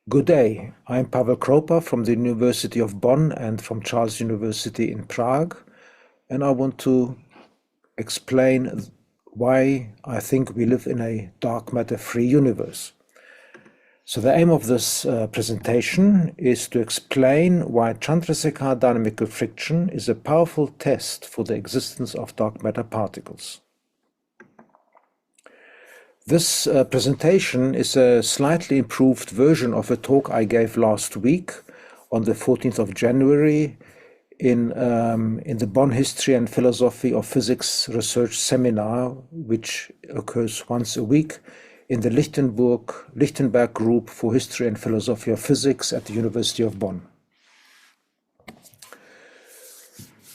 Good day, I'm Pavel Kroupa from the University of Bonn and from Charles University in Prague, and I want to explain why I think we live in a dark matter-free universe. So the aim of this presentation is to explain why Chandrasekhar Dynamical Friction is a powerful test for the existence of dark matter particles. This presentation is a slightly improved version of a talk I gave last week on the 14th of January in the Bonn History and Philosophy of Physics Research Seminar, which occurs once a week in the Lichtenberg Group for History and Philosophy of Physics at the University of Bonn.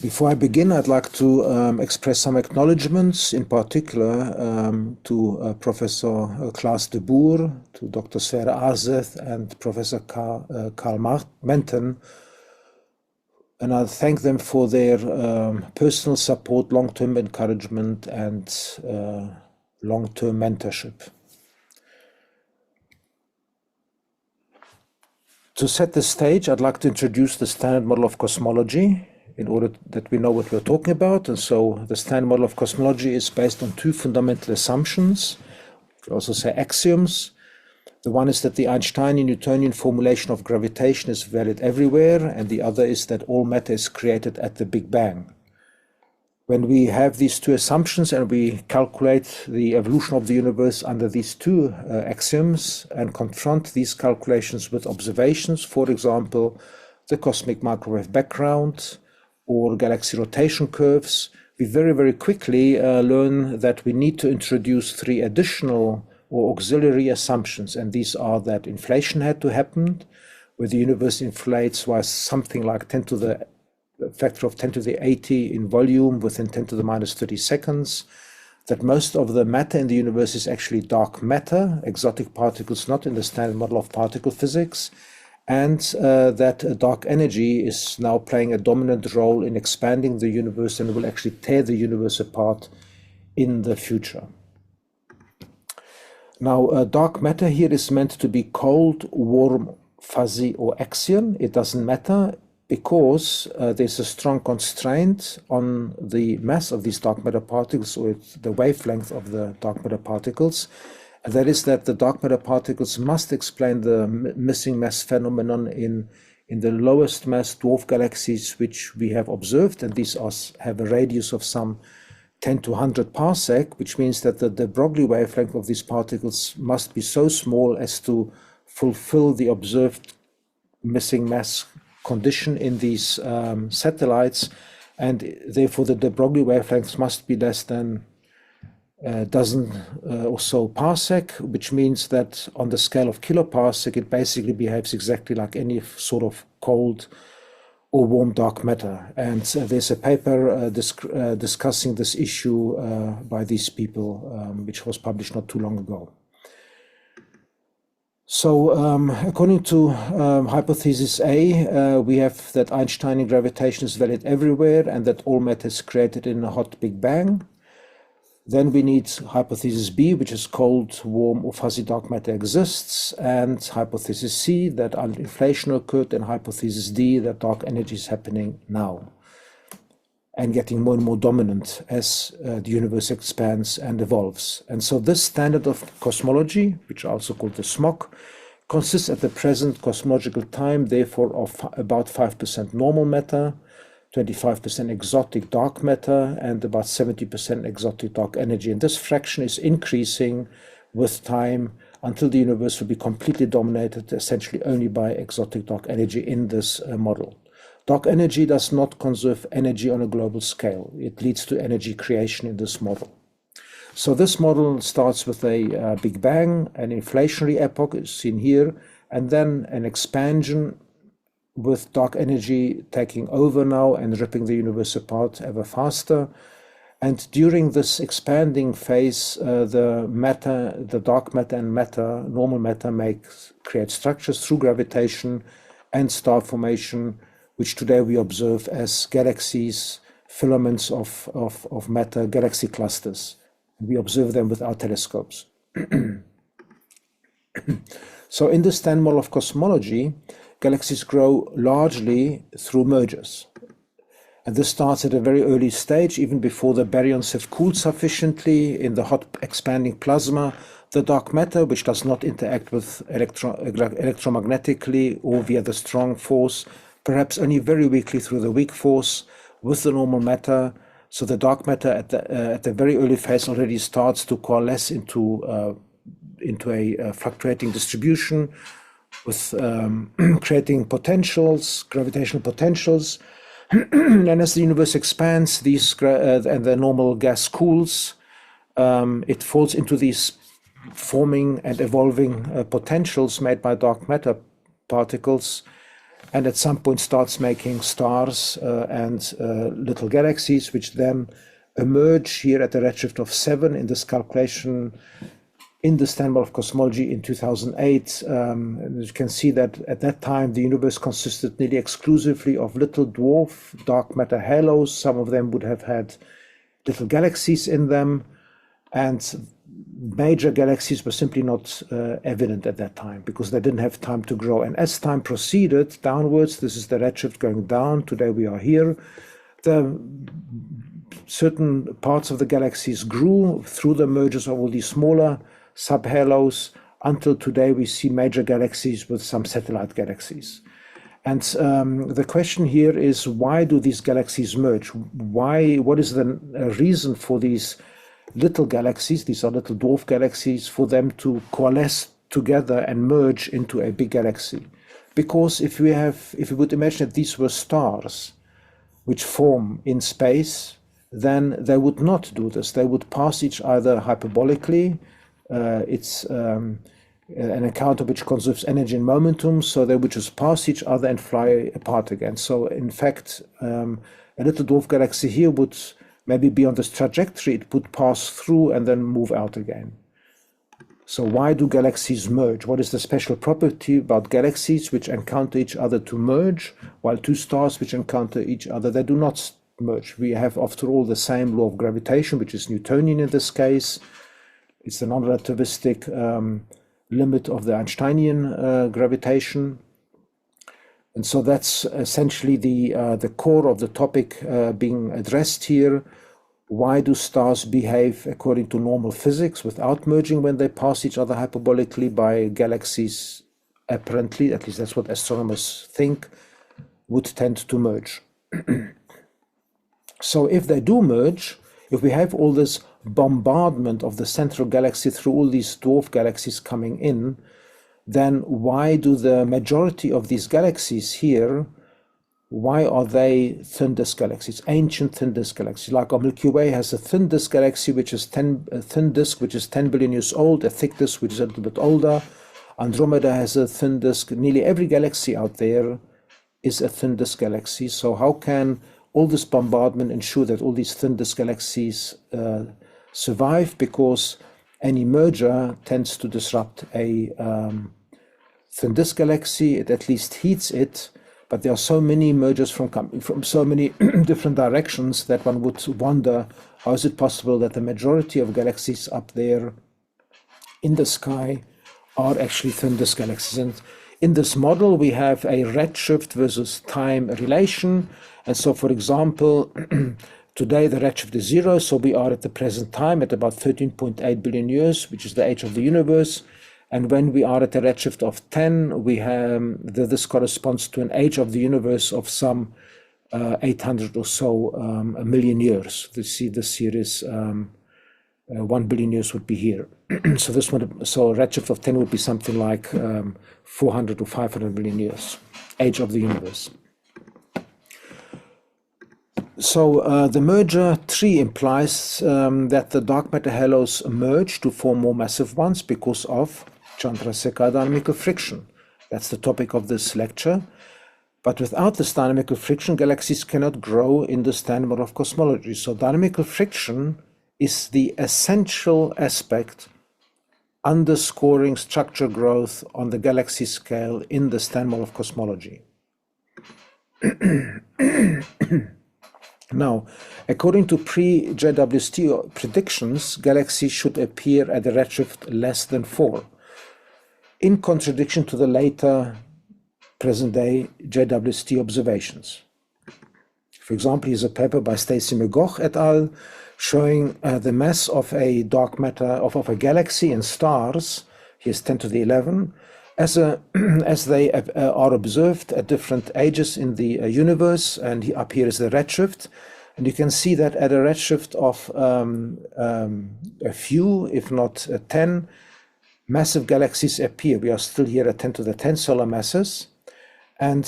Before I begin, I'd like to express some acknowledgements, in particular to Professor Klaas de Boer, to Dr. Sverre Azeth, and Professor Carl Menten. And I thank them for their personal support, long-term encouragement, and long-term mentorship. To set the stage, I'd like to introduce the standard model of cosmology, in order that we know what we're talking about. And so the standard model of cosmology is based on two fundamental assumptions, we could also say axioms. The one is that the Einsteinian-Newtonian formulation of gravitation is valid everywhere, and the other is that all matter is created at the Big Bang. When we have these two assumptions and we calculate the evolution of the universe under these two axioms and confront these calculations with observations, for example, the cosmic microwave background, or galaxy rotation curves, we very quickly learn that we need to introduce three additional or auxiliary assumptions, and these are that inflation had to happen, where the universe inflates by something like factor of 10 to the 80 in volume within 10 to the minus 30 seconds, that most of the matter in the universe is actually dark matter, exotic particles not in the standard model of particle physics, and that dark energy is now playing a dominant role in expanding the universe and will actually tear the universe apart in the future. Now, dark matter here is meant to be cold, warm, fuzzy, or axion. It doesn't matter because there's a strong constraint on the mass of these dark matter particles, or the wavelength of the dark matter particles. And that is that the dark matter particles must explain the missing mass phenomenon in the lowest mass dwarf galaxies which we have observed, and these have a radius of some 10 to 100 parsec, which means that the de Broglie wavelength of these particles must be so small as to fulfill the observed missing mass condition in these satellites, and therefore the de Broglie wavelengths must be less than dozen or so parsec, which means that on the scale of kiloparsec, it basically behaves exactly like any sort of cold or warm dark matter. And there's a paper discussing this issue by these people, which was published not too long ago. So according to hypothesis A, we have that Einsteinian gravitation is valid everywhere and that all matter is created in a hot Big Bang. Then we need hypothesis B, which is cold, warm, or fuzzy dark matter exists, and hypothesis C, that inflation occurred, and hypothesis D, that dark energy is happening now and getting more and more dominant as the universe expands and evolves. And so this standard of cosmology, which I also call the SMOC, consists at the present cosmological time, therefore, of about 5% normal matter, 25% exotic dark matter, and about 70% exotic dark energy. And this fraction is increasing with time until the universe will be completely dominated essentially only by exotic dark energy in this model. Dark energy does not conserve energy on a global scale. It leads to energy creation in this model. So this model starts with a Big Bang, an inflationary epoch is seen here, and then an expansion with dark energy taking over now and ripping the universe apart ever faster. And during this expanding phase, the dark matter and matter, normal matter, create structures through gravitation and star formation, which today we observe as galaxies, filaments of matter, galaxy clusters. We observe them with our telescopes. So in the Standard Model of Cosmology, galaxies grow largely through mergers. And this starts at a very early stage, even before the baryons have cooled sufficiently in the hot expanding plasma. The dark matter, which does not interact with electromagnetically or via the strong force, perhaps only very weakly through the weak force, with the normal matter. So the dark matter at the very early phase already starts to coalesce into a fluctuating distribution with creating potentials, gravitational potentials. And as the universe expands, and the normal gas cools, it falls into these forming and evolving potentials made by dark matter particles, and at some point starts making stars and little galaxies, which then emerge here at a redshift of 7 in this calculation in the Standard Model of Cosmology in 2008. You can see that at that time the universe consisted nearly exclusively of little dwarf dark matter halos. Some of them would have had little galaxies in them, and major galaxies were simply not evident at that time because they didn't have time to grow. And as time proceeded downwards, this is the redshift going down, today we are here, certain parts of the galaxies grew through the mergers of all these smaller subhalos. Until today we see major galaxies with some satellite galaxies. And the question here is, why do these galaxies merge? What is the reason for these little galaxies, these are little dwarf galaxies, for them to coalesce together and merge into a big galaxy? Because if we would imagine that these were stars which form in space, then they would not do this. They would pass each other hyperbolically. It's an encounter which conserves energy and momentum, so they would just pass each other and fly apart again. So in fact, a little dwarf galaxy here would maybe be on this trajectory, it would pass through and then move out again. So why do galaxies merge? What is the special property about galaxies which encounter each other to merge, while two stars which encounter each other, they do not merge? We have, after all, the same law of gravitation, which is Newtonian in this case. It's the non-relativistic limit of the Einsteinian gravitation. And so that's essentially the core of the topic being addressed here. Why do stars behave according to normal physics without merging when they pass each other hyperbolically, by galaxies apparently, at least that's what astronomers think, would tend to merge? So if they do merge, if we have all this bombardment of the central galaxy through all these dwarf galaxies coming in, then why do the majority of these galaxies here, why are they thin disk galaxies, ancient thin disk galaxies? Like our Milky Way has a thin disk galaxy, which is a thin disk which is 10 billion years old, a thick disk which is a little bit older. Andromeda has a thin disk. Nearly every galaxy out there is a thin disk galaxy. So how can all this bombardment ensure that all these thin disk galaxies survive? Because any merger tends to disrupt a thin disk galaxy. It at least heats it, but there are so many mergers from so many different directions that one would wonder, how is it possible that the majority of galaxies up there in the sky are actually thin disk galaxies? And in this model, we have a redshift versus time relation. And so, for example, today the redshift is 0, so we are at the present time at about 13.8 billion years, which is the age of the universe. And when we are at a redshift of 10, we have this corresponds to an age of the universe of some 800 or so a million years. You see, this here is 1 billion years would be here. So this one, so a redshift of 10 would be something like 400 to 500 million years, age of the universe. So the merger tree implies that the dark matter halos merge to form more massive ones because of Chandrasekhar dynamical friction. That's the topic of this lecture. But without this dynamical friction, galaxies cannot grow in the Standard Model of Cosmology. So dynamical friction is the essential aspect underscoring structure growth on the galaxy scale in the Standard Model of Cosmology. Now, according to pre-JWST predictions, galaxies should appear at a redshift less than 4. in contradiction to the later present-day JWST observations. For example, here's a paper by Stacy McGough et al. Showing the mass of a dark matter of a galaxy and stars. Here's 10 to the 11, as they are observed at different ages in the universe. And up here is the redshift. And you can see that at a redshift of a few, if not 10, massive galaxies appear. We are still here at 10 to the 10 solar masses. And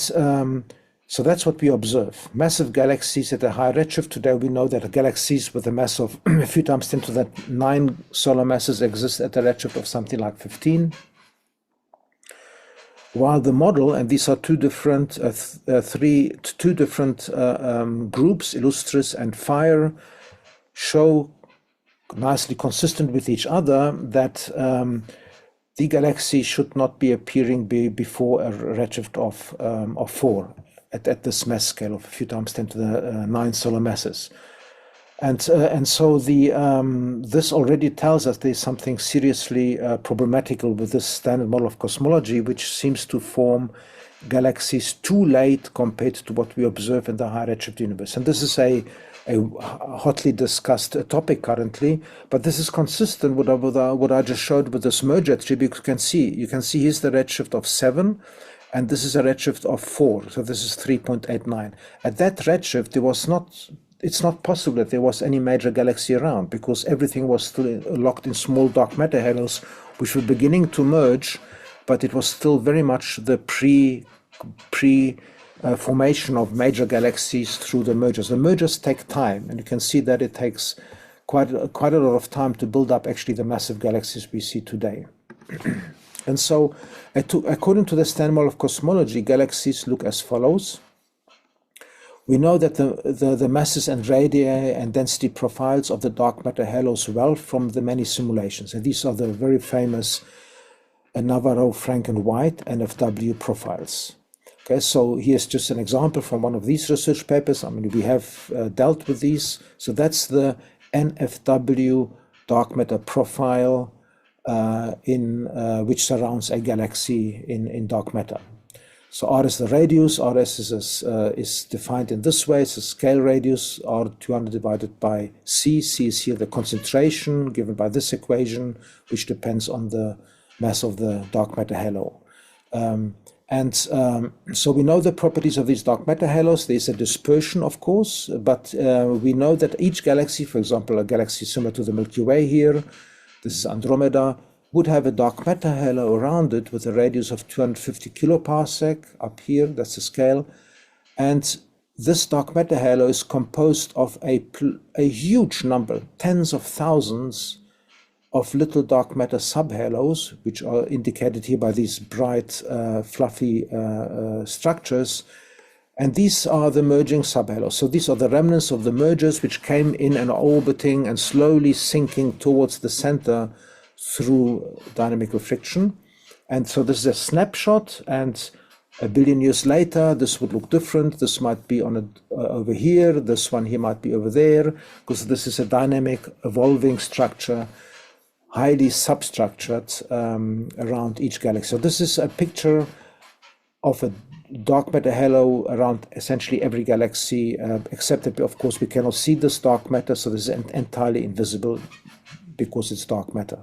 so that's what we observe. Massive galaxies at a high redshift. Today we know that galaxies with a mass of a few times 10 to the 9 solar masses exist at a redshift of something like 15. While the model, and these are two different groups, Illustris and Fire, show nicely consistent with each other that the galaxy should not be appearing before a redshift of 4 at this mass scale of a few times 10 to the 9 solar masses. And so this already tells us there's something seriously problematical with this standard model of cosmology, which seems to form galaxies too late compared to what we observe in the high redshift universe. And this is a hotly discussed topic currently, but this is consistent with what I just showed with this merger tree. You can see here's the redshift of 7, and this is a redshift of 4, so this is 3.89. At that redshift, it's not possible that there was any major galaxy around, because everything was still locked in small dark matter halos, which were beginning to merge, but it was still very much the formation of major galaxies through the mergers. The mergers take time, and you can see that it takes quite a lot of time to build up actually the massive galaxies we see today. And so, according to the standard model of cosmology, galaxies look as follows. We know that the masses and radii and density profiles of the dark matter halos well from the many simulations. And these are the very famous Navarro, Frank, and White NFW profiles. Okay, so here's just an example from one of these research papers. I mean, we have dealt with these. So that's the NFW dark matter profile which surrounds a galaxy in dark matter. So R is the radius. RS is defined in this way. It's a scale radius, R200 divided by C. C is here the concentration given by this equation, which depends on the mass of the dark matter halo. So we know the properties of these dark matter halos. There's a dispersion, of course, but we know that each galaxy, for example, a galaxy similar to the Milky Way here, this is Andromeda, would have a dark matter halo around it with a radius of 250 kiloparsec up here, that's the scale. And this dark matter halo is composed of a huge number, tens of thousands of little dark matter subhalos, which are indicated here by these bright, fluffy structures. And these are the merging subhalos. So these are the remnants of the mergers which came in and are orbiting and slowly sinking towards the center through dynamical friction. And so this is a snapshot, and a billion years later, this would look different. This might be on over here. This one here might be over there, because this is a dynamic, evolving structure, highly substructured around each galaxy. So this is a picture of a dark matter halo around essentially every galaxy, except that, of course, we cannot see this dark matter, so this is entirely invisible because it's dark matter.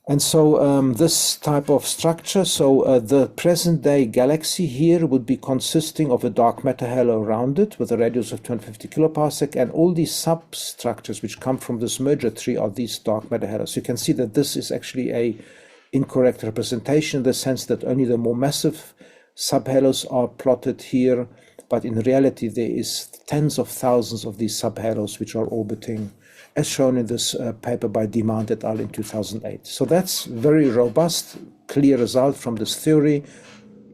And so this type of structure, so the present-day galaxy here would be consisting of a dark matter halo around it with a radius of 250 kiloparsec, and all these substructures which come from this merger tree are these dark matter halos. You can see that this is actually a incorrect representation in the sense that only the more massive subhalos are plotted here, but in reality there is tens of thousands of these subhalos which are orbiting, as shown in this paper by Demand et al. In 2008. So that's very robust, clear result from this theory,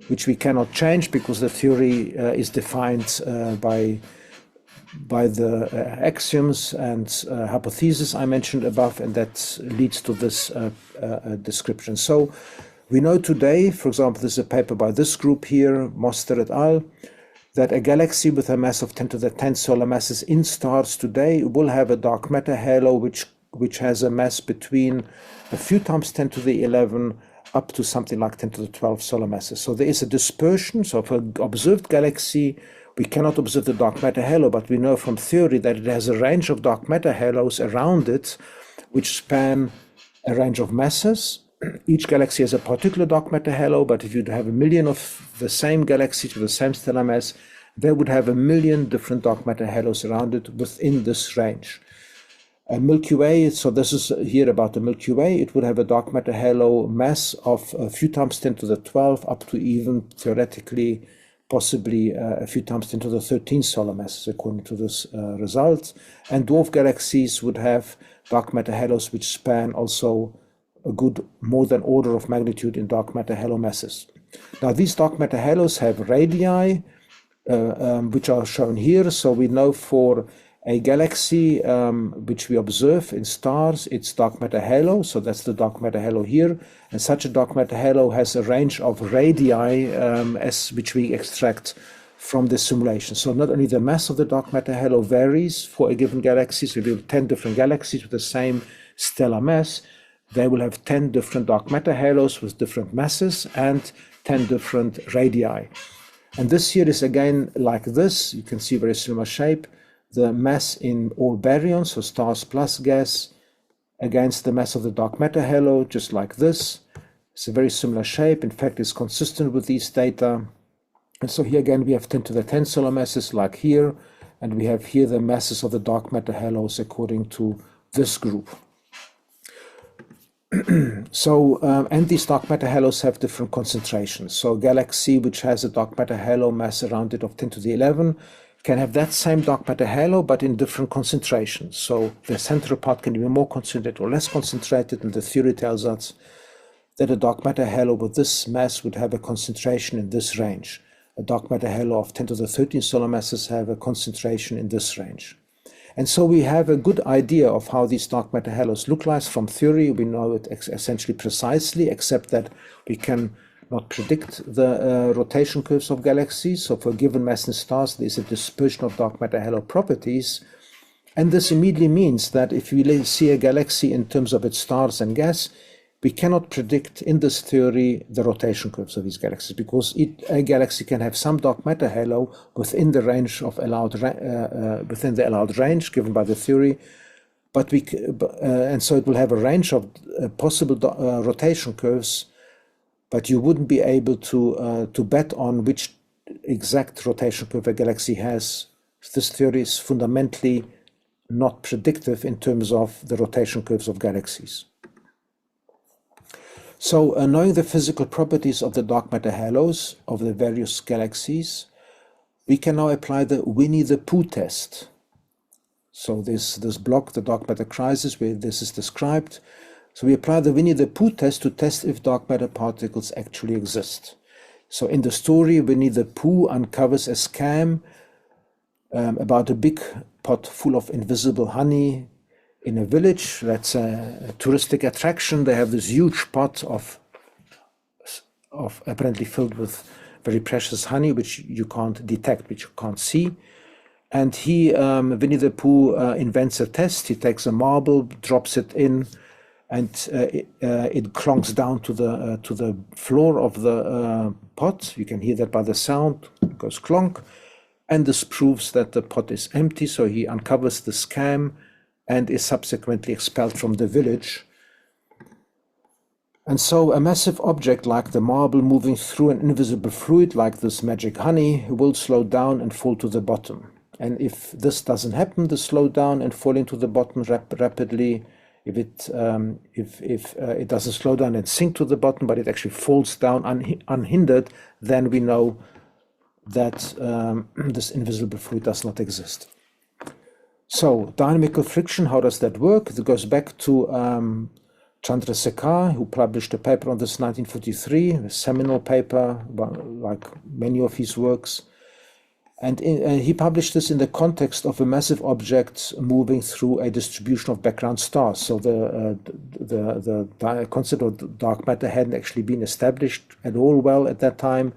which we cannot change because the theory is defined by the axioms and hypothesis I mentioned above, and that leads to this description. So we know today, for example, there's a paper by this group here, Moster et al., that a galaxy with a mass of 10 to the 10 solar masses in stars today will have a dark matter halo which which has a mass between a few times 10 to the 11 up to something like 10 to the 12 solar masses. So there is a dispersion. So for an observed galaxy, we cannot observe the dark matter halo, but we know from theory that it has a range of dark matter halos around it, which span a range of masses. Each galaxy has a particular dark matter halo, but if you'd have a million of the same galaxies with the same stellar mass, they would have a million different dark matter halos around it within this range. A Milky Way, so this is here about the Milky Way, it would have a dark matter halo mass of a few times 10 to the 12, up to even theoretically, possibly a few times 10 to the 13 solar masses, according to this result. And dwarf galaxies would have dark matter halos which span also a good more than order of magnitude in dark matter halo masses. Now these dark matter halos have radii, which are shown here. So we know for a galaxy which we observe in stars, it's dark matter halo. So that's the dark matter halo here. And such a dark matter halo has a range of radii which we extract from the simulation. So not only the mass of the dark matter halo varies for a given galaxy, so we have 10 different galaxies with the same stellar mass, they will have 10 different dark matter halos with different masses and 10 different radii. And this here is again like this. You can see very similar shape. The mass in all baryons, so stars plus gas, against the mass of the dark matter halo, just like this. It's a very similar shape. In fact, it's consistent with these data. And so here again, we have 10 to the 10 solar masses like here. And we have here the masses of the dark matter halos according to this group. So, and these dark matter halos have different concentrations. So a galaxy which has a dark matter halo mass around it of 10 to the 11 can have that same dark matter halo, but in different concentrations. So the central part can be more concentrated or less concentrated, and the theory tells us that a dark matter halo with this mass would have a concentration in this range. A dark matter halo of 10 to the 13 solar masses have a concentration in this range. And so we have a good idea of how these dark matter halos look like from theory. We know it essentially precisely, except that we can not predict the rotation curves of galaxies. So for a given mass in stars, there is a dispersion of dark matter halo properties. And this immediately means that if we see a galaxy in terms of its stars and gas, we cannot predict in this theory the rotation curves of these galaxies, because a galaxy can have some dark matter halo within the range of within the allowed range given by the theory, but and so it will have a range of possible rotation curves, but you wouldn't be able to bet on which exact rotation curve a galaxy has. This theory is fundamentally not predictive in terms of the rotation curves of galaxies. So knowing the physical properties of the dark matter halos of the various galaxies, we can now apply the Winnie-the-Pooh test. So this block, the dark matter crisis, where this is described. So we apply the Winnie-the-Pooh test to test if dark matter particles actually exist. So in the story, Winnie-the-Pooh uncovers a scam about a big pot full of invisible honey in a village. That's a touristic attraction. They have this huge pot of apparently filled with very precious honey, which you can't detect, which you can't see. And Winnie-the-Pooh invents a test. He takes a marble, drops it in, and it clonks down to the floor of the pot. You can hear that by the sound. It goes clonk. And this proves that the pot is empty. So he uncovers the scam and is subsequently expelled from the village. And so a massive object like the marble moving through an invisible fluid like this magic honey will slow down and fall to the bottom. And if this doesn't happen, the slow down and falling to the bottom rapidly, if it doesn't slow down and sink to the bottom, but it actually falls down unhindered, then we know that this invisible fluid does not exist. So dynamical friction, how does that work? It goes back to Chandrasekhar, who published a paper on this in 1943, a seminal paper, like many of his works. And he published this in the context of a massive object moving through a distribution of background stars. So the concept of dark matter hadn't actually been established at all well at that time.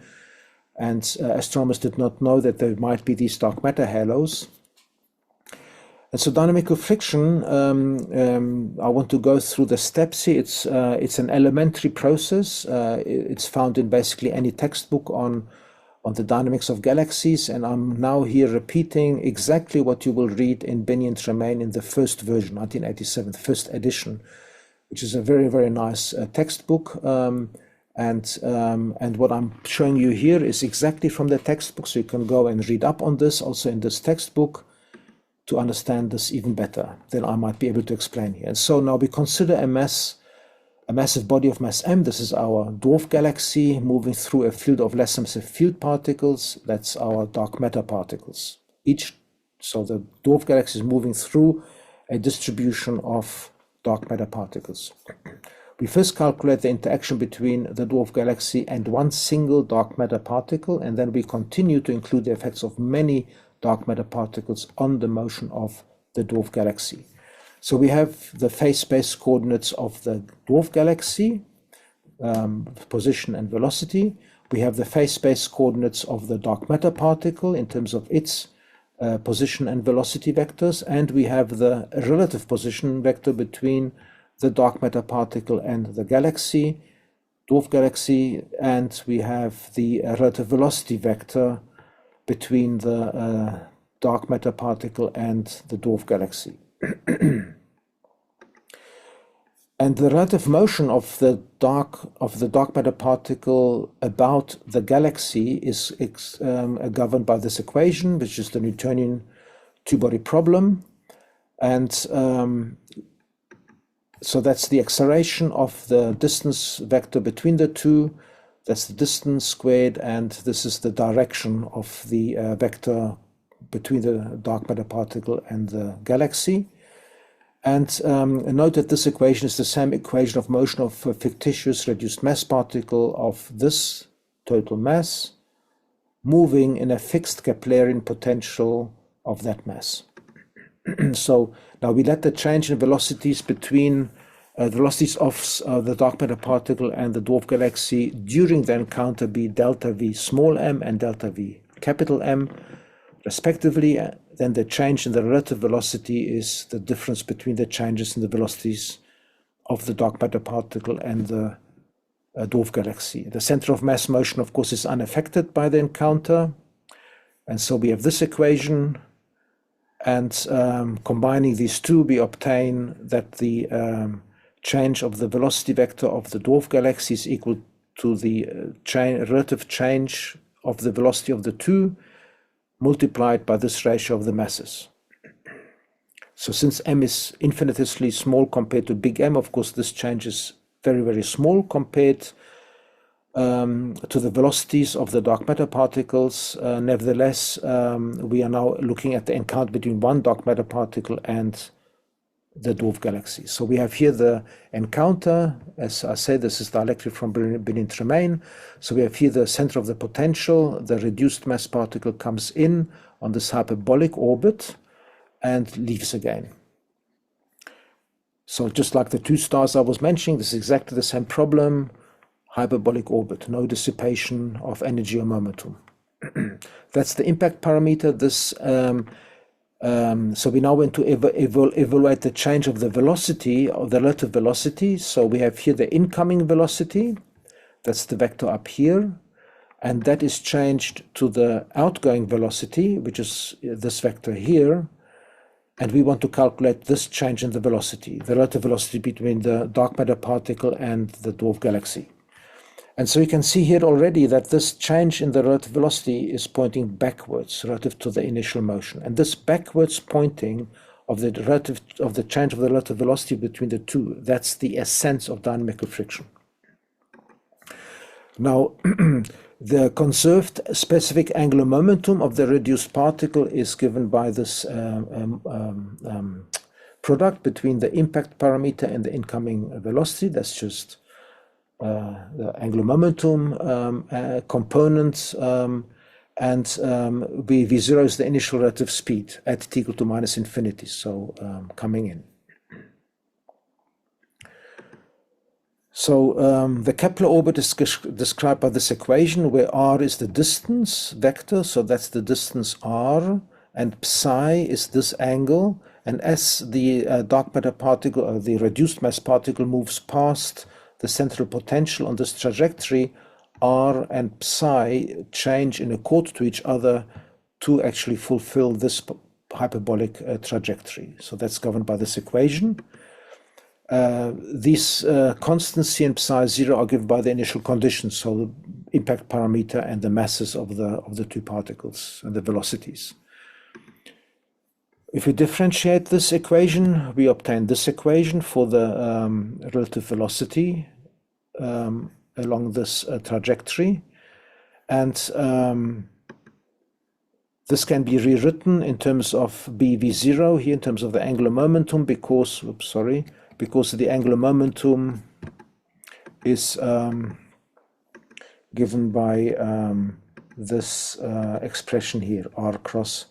And astronomers did not know that there might be these dark matter halos. And so dynamical friction, I want to go through the steps here. It's an elementary process. It's found in basically any textbook on the dynamics of galaxies. And I'm now here repeating exactly what you will read in Binney and Tremaine in the first version, 1987, first edition, which is a very, very nice textbook. And what I'm showing you here is exactly from the textbook. So you can go and read up on this also in this textbook, to understand this even better than I might be able to explain here. And so now we consider a massive body of mass m. This is our dwarf galaxy moving through a field of less massive field particles. That's our dark matter particles. So the dwarf galaxy is moving through a distribution of dark matter particles. We first calculate the interaction between the dwarf galaxy and one single dark matter particle, and then we continue to include the effects of many dark matter particles on the motion of the dwarf galaxy. So we have the phase space coordinates of the dwarf galaxy, position and velocity. We have the phase space coordinates of the dark matter particle in terms of its position and velocity vectors, and we have the relative position vector between the dark matter particle and the galaxy, dwarf galaxy, and we have the relative velocity vector between the dark matter particle and the dwarf galaxy. And the relative motion of the dark matter particle about the galaxy is governed by this equation, which is the Newtonian two-body problem. And so that's the acceleration of the distance vector between the two. That's the distance squared, and this is the direction of the vector between the dark matter particle and the galaxy. And note that this equation is the same equation of motion of a fictitious reduced mass particle of this total mass moving in a fixed Keplerian potential of that mass. So now we let the change in velocities between the velocities of the dark matter particle and the dwarf galaxy during the encounter be delta V small m and delta V capital M respectively. Then the change in the relative velocity is the difference between the changes in the velocities of the dark matter particle and the dwarf galaxy. The center of mass motion, of course, is unaffected by the encounter. And so we have this equation, and combining these two, we obtain that the change of the velocity vector of the dwarf galaxy is equal to the relative change of the velocity of the two multiplied by this ratio of the masses. So since m is infinitesimally small compared to big M, of course, this change is very, very small compared to the velocities of the dark matter particles. Nevertheless, we are now looking at the encounter between one dark matter particle and the dwarf galaxy. So we have here the encounter. As I said, this is directly from Binney and Tremaine. So we have here the center of the potential. The reduced mass particle comes in on this hyperbolic orbit and leaves again. So just like the two stars I was mentioning, this is exactly the same problem. Hyperbolic orbit, no dissipation of energy or momentum. That's the impact parameter. This so we now want to evaluate the change of the velocity, of the relative velocity. So we have here the incoming velocity, that's the vector up here, and that is changed to the outgoing velocity, which is this vector here. And we want to calculate this change in the velocity, the relative velocity between the dark matter particle and the dwarf galaxy. And so you can see here already that this change in the relative velocity is pointing backwards relative to the initial motion. And this backwards pointing of the change of the relative velocity between the two, that's the essence of dynamical friction. Now, the conserved specific angular momentum of the reduced particle is given by this product between the impact parameter and the incoming velocity. That's just the angular momentum component, and V0 is the initial relative speed at t equal to minus infinity, so coming in. So the Kepler orbit is described by this equation, where r is the distance vector, so that's the distance r, and psi is this angle, And as the dark matter particle, or the reduced mass particle, moves past the central potential on this trajectory, R and psi change in accord to each other to actually fulfill this hyperbolic trajectory. So that's governed by this equation. These constants C and psi 0 are given by the initial conditions, so the impact parameter and the masses of the two particles and the velocities. If we differentiate this equation, we obtain this equation for the relative velocity along this trajectory. And this can be rewritten in terms of BV0 here, in terms of the angular momentum, because the angular momentum is given by this expression here, R cross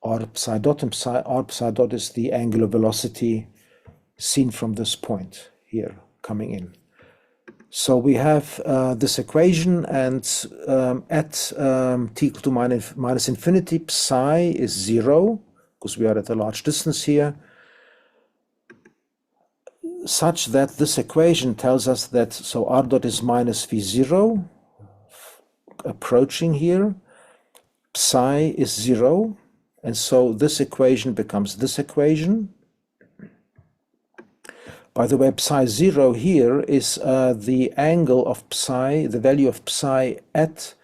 R psi dot, and R psi dot is the angular velocity seen from this point here coming in. So we have this equation, and at t equal to minus infinity, psi is 0, because we are at a large distance here, such that this equation tells us that, so R dot is minus V0, approaching here, psi is 0, and so this equation becomes this equation. By the way, psi 0 here is the angle of psi, the value of psi at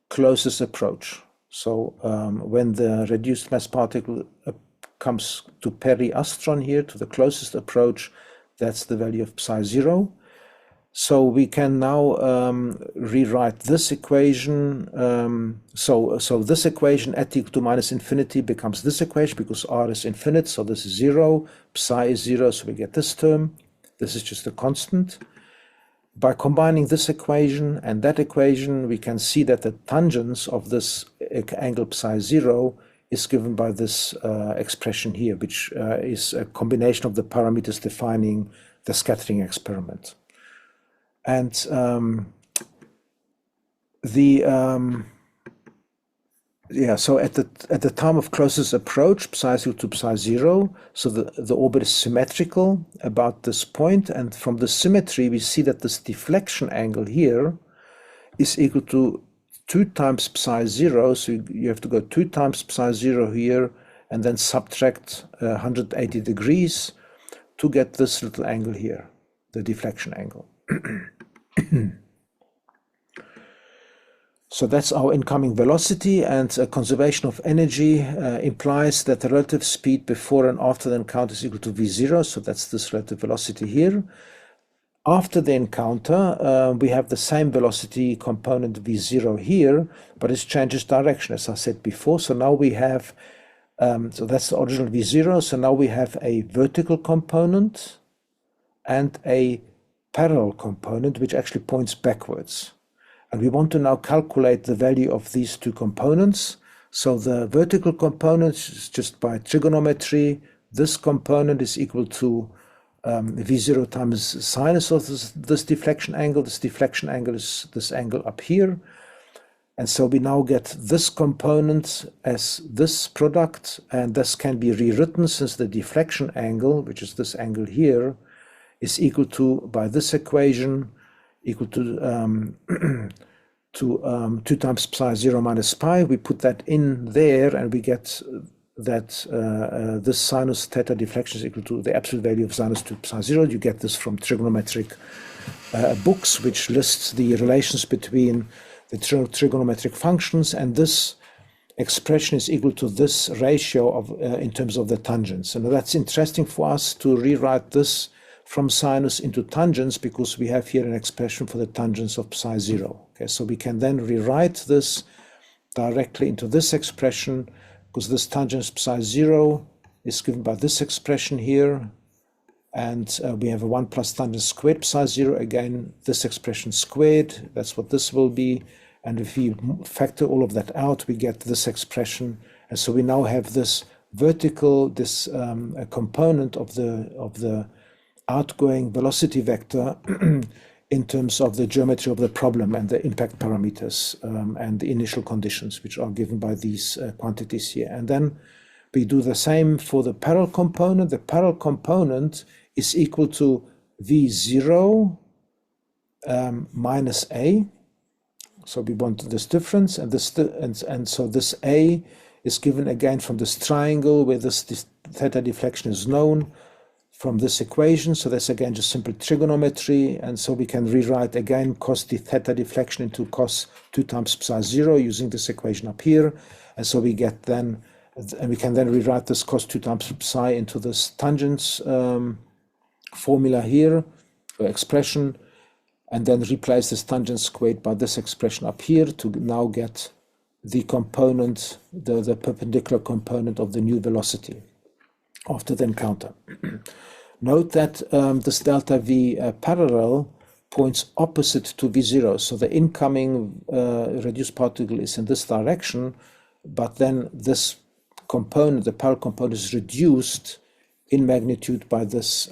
closest approach. So when the reduced mass particle comes to periastron here, to the closest approach, that's the value of psi 0. So we can now rewrite this equation. So this equation at t equal to minus infinity becomes this equation, because R is infinite, so this is 0, psi is 0, so we get this term. This is just a constant. By combining this equation and that equation, we can see that the tangents of this angle psi 0 is given by this expression here, which is a combination of the parameters defining the scattering experiment. And so at the time of closest approach, psi is equal to psi 0, so the orbit is symmetrical about this point, and from the symmetry we see that this deflection angle here is equal to 2 times psi 0, so you have to go 2 times psi 0 here and then subtract 180 degrees to get this little angle here, the deflection angle. So that's our incoming velocity, and conservation of energy implies that the relative speed before and after the encounter is equal to V0, so that's this relative velocity here. After the encounter, we have the same velocity component V0 here, but it changes direction, as I said before. So now we have, so that's the original V0, so now we have a vertical component and a parallel component, which actually points backwards. And we want to now calculate the value of these two components. So the vertical component is just by trigonometry. This component is equal to V0 times sinus of this deflection angle. This deflection angle is this angle up here. And so we now get this component as this product, and this can be rewritten since the deflection angle, which is this angle here, is equal to, by this equation, equal to 2 times psi 0 minus pi. We put that in there, and we get that this sinus theta deflection is equal to the absolute value of sinus 2 psi 0. You get this from trigonometric books, which lists the relations between the trigonometric functions, and this expression is equal to this ratio of in terms of the tangents. And that's interesting for us to rewrite this from sinus into tangents, because we have here an expression for the tangents of psi 0. Okay, so we can then rewrite this directly into this expression, because this tangent psi 0 is given by this expression here, and we have a 1 plus tangent squared psi 0, again this expression squared, that's what this will be, and if we factor all of that out, we get this expression. And so we now have this vertical, this component of the outgoing velocity vector in terms of the geometry of the problem and the impact parameters and the initial conditions, which are given by these quantities here. And then We do the same for the parallel component. The parallel component is equal to V0 minus A. So we want this difference, and so this A is given again from this triangle where this theta deflection is known from this equation. So that's again just simple trigonometry, and so we can rewrite again cos the theta deflection into cos 2 times psi 0 using this equation up here, and so we get then, and we can then rewrite this cos 2 times psi into this tangents formula here, or expression, and then replace this tangent squared by this expression up here to now get the component, the perpendicular component of the new velocity after the encounter. Note that this delta V parallel points opposite to V0. So the incoming reduced particle is in this direction, but then this component, the parallel component, is reduced in magnitude by this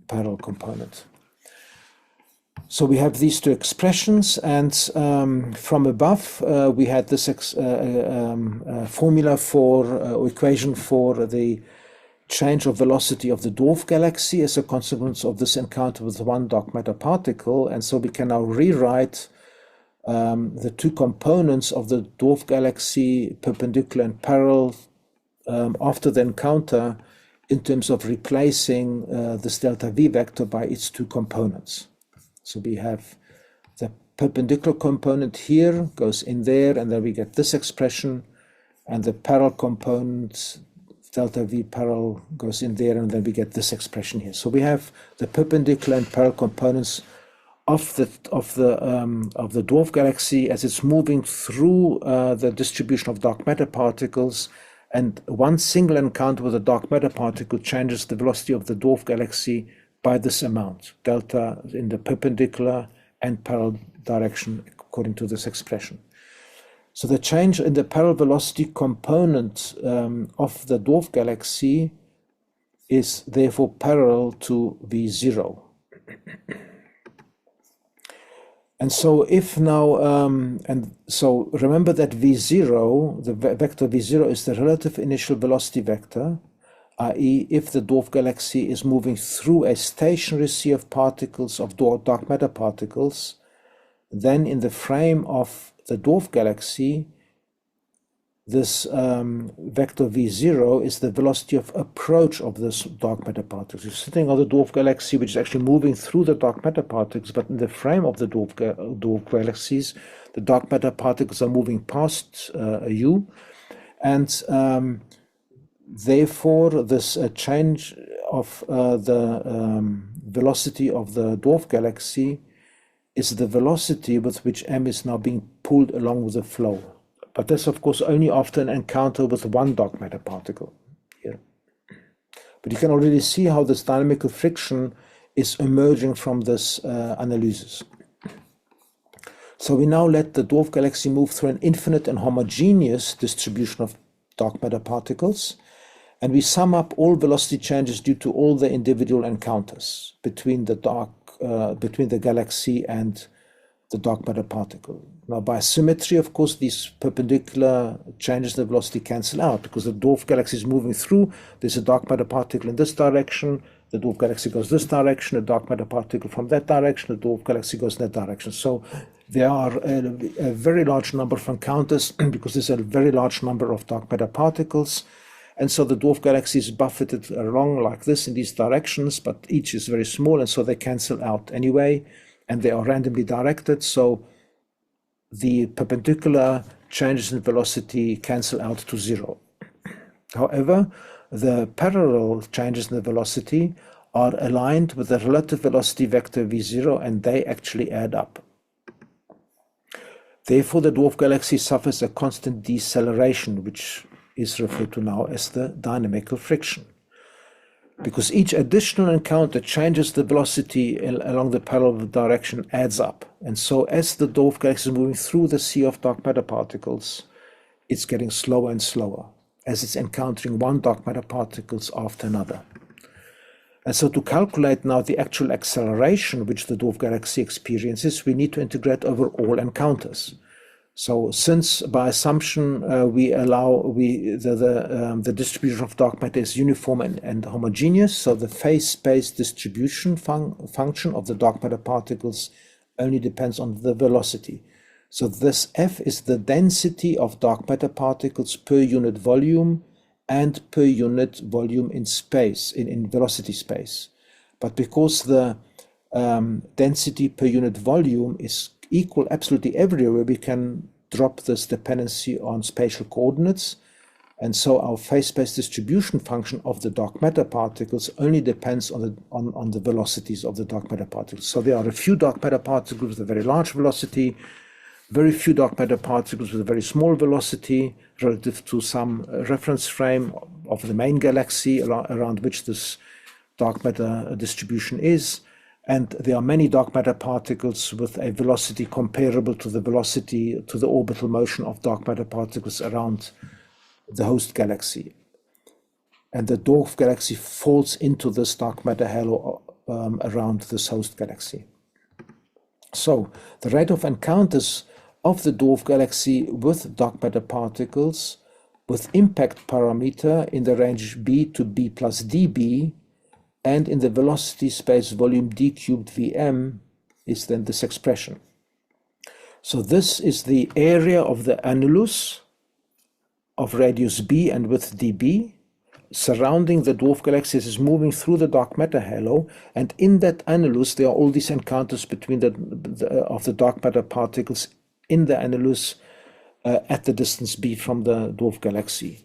parallel component. So we have these two expressions, and from above we had this formula or equation for the change of velocity of the dwarf galaxy as a consequence of this encounter with one dark matter particle, and so we can now rewrite the two components of the dwarf galaxy, perpendicular and parallel, after the encounter in terms of replacing this delta V vector by its two components. So we have the perpendicular component here goes in there, and then we get this expression, and the parallel component delta V parallel goes in there, and then we get this expression here. So we have the perpendicular and parallel components of the dwarf galaxy as it's moving through the distribution of dark matter particles, and one single encounter with a dark matter particle changes the velocity of the dwarf galaxy by this amount, delta in the perpendicular and parallel direction according to this expression. So the change in the parallel velocity component of the dwarf galaxy is therefore parallel to V0. And so if now, and so remember that V0, the vector V0 is the relative initial velocity vector, i.e. if the dwarf galaxy is moving through a stationary sea of particles, of dark matter particles, then in the frame of the dwarf galaxy, this vector V0 is the velocity of approach of this dark matter particles. You're sitting on the dwarf galaxy, which is actually moving through the dark matter particles, but in the frame of the dwarf galaxies, the dark matter particles are moving past you, and therefore this change of the velocity of the dwarf galaxy is the velocity with which m is now being pulled along with the flow. But that's of course only after an encounter with one dark matter particle here. But you can already see how this dynamical friction is emerging from this analysis. So we now let the dwarf galaxy move through an infinite and homogeneous distribution of dark matter particles, and we sum up all velocity changes due to all the individual encounters between the galaxy and the dark matter particle. Now, by symmetry, of course, these perpendicular changes in the velocity cancel out, because the dwarf galaxy is moving through. There's a dark matter particle in this direction. The dwarf galaxy goes this direction. A dark matter particle from that direction. The dwarf galaxy goes in that direction. So there are a very large number of encounters because there's a very large number of dark matter particles. And so the dwarf galaxy is buffeted along like this in these directions, but each is very small, and so they cancel out anyway, and they are randomly directed. So the perpendicular changes in velocity cancel out to 0. However, the parallel changes in the velocity are aligned with the relative velocity vector V0, and they actually add up. Therefore, the dwarf galaxy suffers a constant deceleration, which is referred to now as the dynamical friction, because each additional encounter changes the velocity along the parallel direction, adds up. And so as the dwarf galaxy is moving through the sea of dark matter particles, it's getting slower and slower as it's encountering one dark matter particles after another. And so to calculate now the actual acceleration which the dwarf galaxy experiences, we need to integrate over all encounters. So since by assumption we allow the distribution of dark matter is uniform and homogeneous, so the phase space distribution function of the dark matter particles only depends on the velocity. So this F is the density of dark matter particles per unit volume and per unit volume in space, in velocity space. But because the density per unit volume is equal absolutely everywhere, we can drop this dependency on spatial coordinates. And so our phase space distribution function of the dark matter particles only depends on the velocities of the dark matter particles. So there are a few dark matter particles with a very large velocity, very few dark matter particles with a very small velocity relative to some reference frame of the main galaxy around which this dark matter distribution is. And there are many dark matter particles with a velocity comparable to the orbital motion of dark matter particles around the host galaxy. And the dwarf galaxy falls into this dark matter halo around this host galaxy. So the rate of encounters of the dwarf galaxy with dark matter particles with impact parameter in the range b to b plus dB and in the velocity space volume d cubed Vm is then this expression. So this is the area of the annulus of radius b and width dB surrounding the dwarf galaxy as it's moving through the dark matter halo, and in that annulus there are all these encounters between the dark matter particles in the annulus at the distance b from the dwarf galaxy.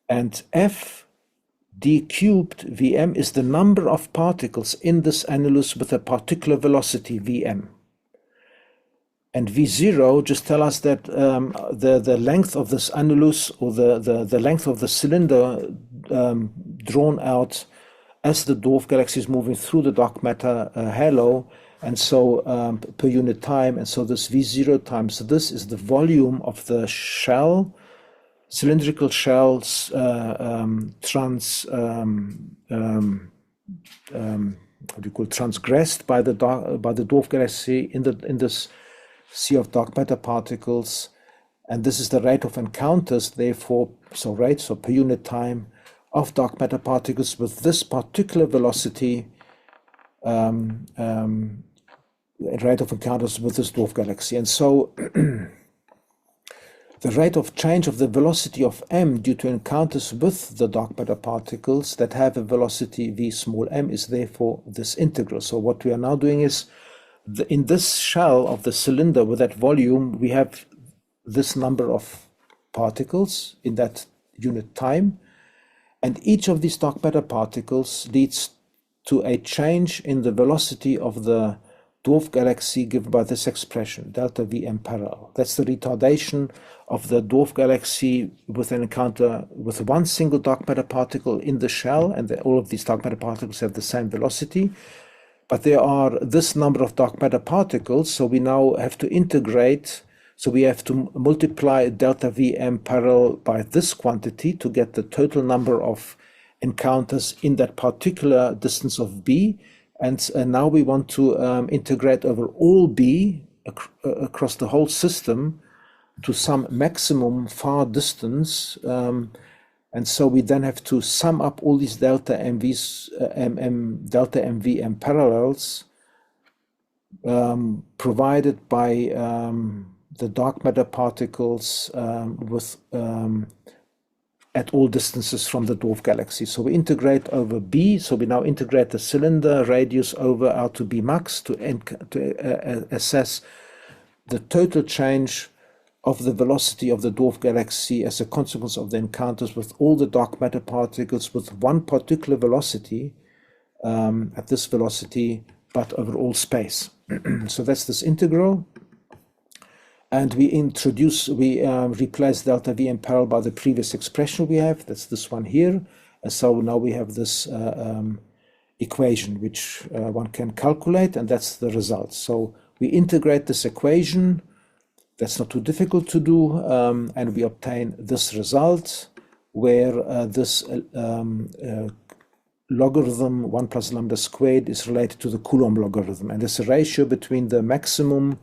And f d cubed Vm is the number of particles in this annulus with a particular velocity Vm. And V0 just tell us that the length of this annulus, or the length of the cylinder drawn out as the dwarf galaxy is moving through the dark matter halo, and so per unit time, and so this V0 times this is the volume of the shell, cylindrical shells transgressed by the dwarf galaxy in this sea of dark matter particles, and this is the rate of encounters, therefore, so per unit time of dark matter particles with this particular velocity, rate of encounters with this dwarf galaxy. And so the rate of change of the velocity of m due to encounters with the dark matter particles that have a velocity v small m is therefore this integral. So what we are now doing is, in this shell of the cylinder with that volume, we have this number of particles in that unit time, and each of these dark matter particles leads to a change in the velocity of the dwarf galaxy given by this expression, delta Vm parallel. That's the retardation of the dwarf galaxy with an encounter with one single dark matter particle in the shell, and all of these dark matter particles have the same velocity. But there are this number of dark matter particles, so we now have to integrate, so we have to multiply delta Vm parallel by this quantity to get the total number of encounters in that particular distance of b, and now we want to integrate over all b across the whole system to some maximum far distance, and so we then have to sum up all these delta MVM parallels provided by the dark matter particles with at all distances from the dwarf galaxy. So we integrate over b. So we now integrate the cylinder radius over R to b max to assess the total change of the velocity of the dwarf galaxy as a consequence of the encounters with all the dark matter particles with one particular velocity at this velocity, but over all space. So that's this integral. And we replace delta Vm parallel by the previous expression we have. That's this one here. And so now we have this equation which one can calculate, and that's the result. So we integrate this equation. That's not too difficult to do, and we obtain this result where this logarithm 1 plus lambda squared is related to the Coulomb logarithm, and there's a ratio between the maximum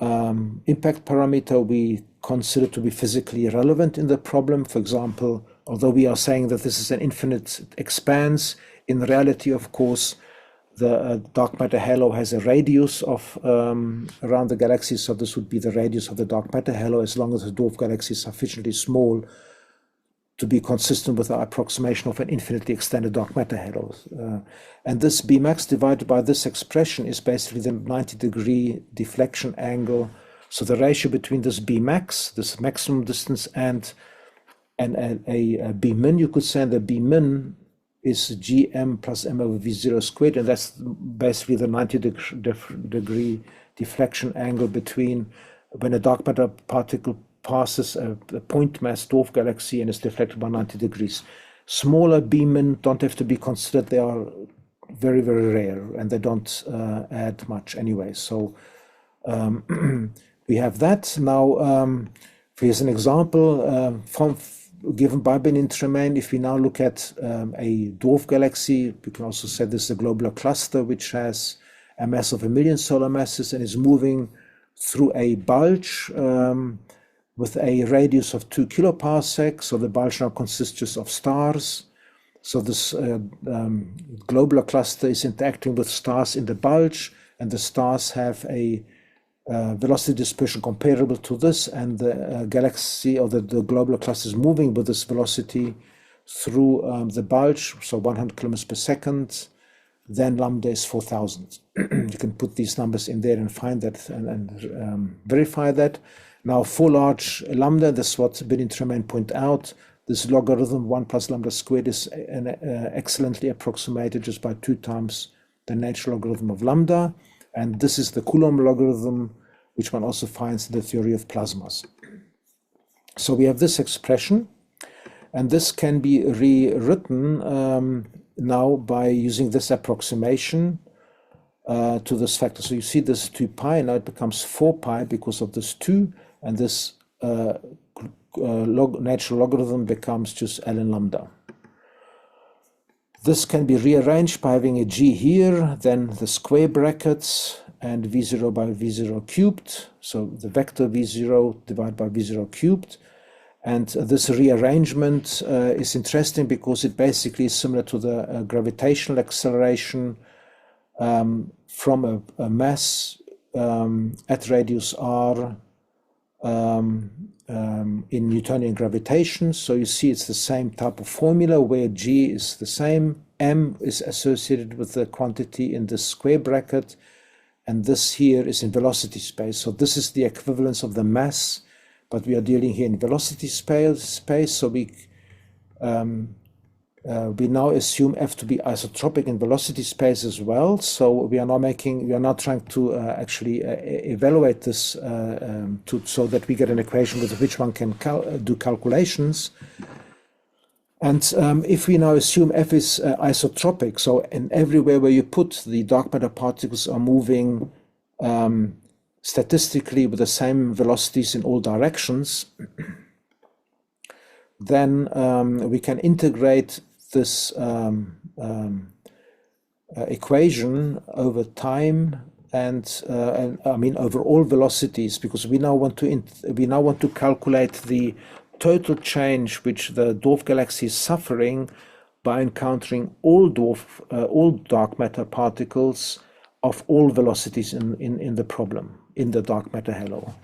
impact parameter we consider to be physically irrelevant in the problem. For example, although we are saying that this is an infinite expanse, in reality, of course, the dark matter halo has a radius of around the galaxy, so this would be the radius of the dark matter halo as long as the dwarf galaxy is sufficiently small to be consistent with our approximation of an infinitely extended dark matter halo. And this Bmax divided by this expression is basically the 90-degree deflection angle. So the ratio between this Bmax, this maximum distance, and a Bmin, you could say, and the Bmin is Gm plus m over v0 squared, and that's basically the 90-degree deflection angle between when a dark matter particle passes a point mass dwarf galaxy and is deflected by 90 degrees. Smaller Bmin don't have to be considered. They are very, very rare, and they don't add much anyway. So we have that. Now, here's an example given by Benin-Tremaine. If we now look at a dwarf galaxy, we can also say this is a globular cluster which has a mass of 1 million solar masses and is moving through a bulge with a radius of 2 kiloparsecs. So the bulge now consists just of stars. So this globular cluster is interacting with stars in the bulge, and the stars have a velocity dispersion comparable to this, and the galaxy or the globular cluster is moving with this velocity through the bulge, so 100 kilometers per second. Then lambda is 4,000. You can put these numbers in there and find that and verify that. Now, for large lambda, this is what Benin-Tremaine point out. This logarithm 1 plus lambda squared is excellently approximated just by 2 times the natural logarithm of lambda. And this is the Coulomb logarithm, which one also finds in the theory of plasmas. So we have this expression, and this can be rewritten now by using this approximation to this factor. So you see this 2 pi, now it becomes 4 pi because of this 2, and this natural logarithm becomes just ln lambda. This can be rearranged by having a g here, then the square brackets, and v0 by v0 cubed. So the vector v0 divided by v0 cubed. And this rearrangement is interesting because it basically is similar to the gravitational acceleration from a mass at radius r in Newtonian gravitation. So you see it's the same type of formula where g is the same, m is associated with the quantity in the square bracket, and this here is in velocity space. So this is the equivalence of the mass, but we are dealing here in velocity space. So we now assume F to be isotropic in velocity space as well. So we are now trying to actually evaluate this so that we get an equation with which one can do calculations. And if we now assume F is isotropic, so in everywhere where you put the dark matter particles are moving statistically with the same velocities in all directions, then we can integrate this equation over time and I mean over all velocities, because we now want to calculate the total change which the dwarf galaxy is suffering by encountering all dark matter particles of all velocities in the problem, in the dark matter halo.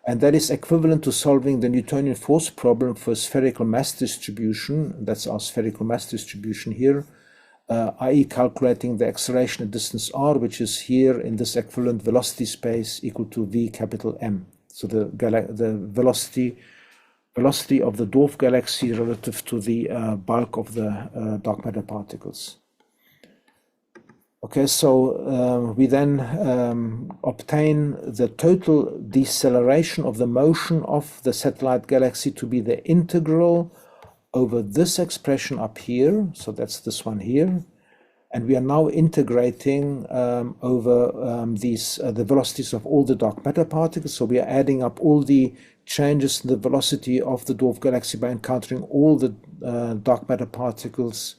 And that is equivalent to solving the Newtonian force problem for spherical mass distribution. That's our spherical mass distribution here, i.e. calculating the acceleration at distance r, which is here in this equivalent velocity space equal to v capital M. So the velocity of the dwarf galaxy relative to the bulk of the dark matter particles. Okay, so we then obtain the total deceleration of the motion of the satellite galaxy to be the integral over this expression up here. So that's this one here. And we are now integrating over the velocities of all the dark matter particles. So we are adding up all the changes in the velocity of the dwarf galaxy by encountering all the dark matter particles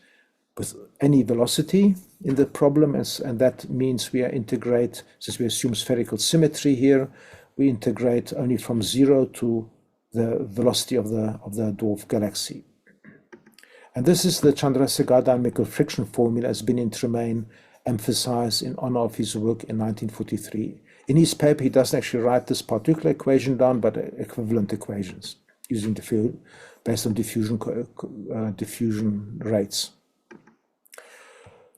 with any velocity in the problem, and that means we are integrate, since we assume spherical symmetry here, we integrate only from 0 to the velocity of the dwarf galaxy. And this is the Chandrasekhar Dynamical Friction Formula, has been in Tremaine emphasized in honor of his work in 1943. In his paper, he doesn't actually write this particular equation down, but equivalent equations using the field based on diffusion rates.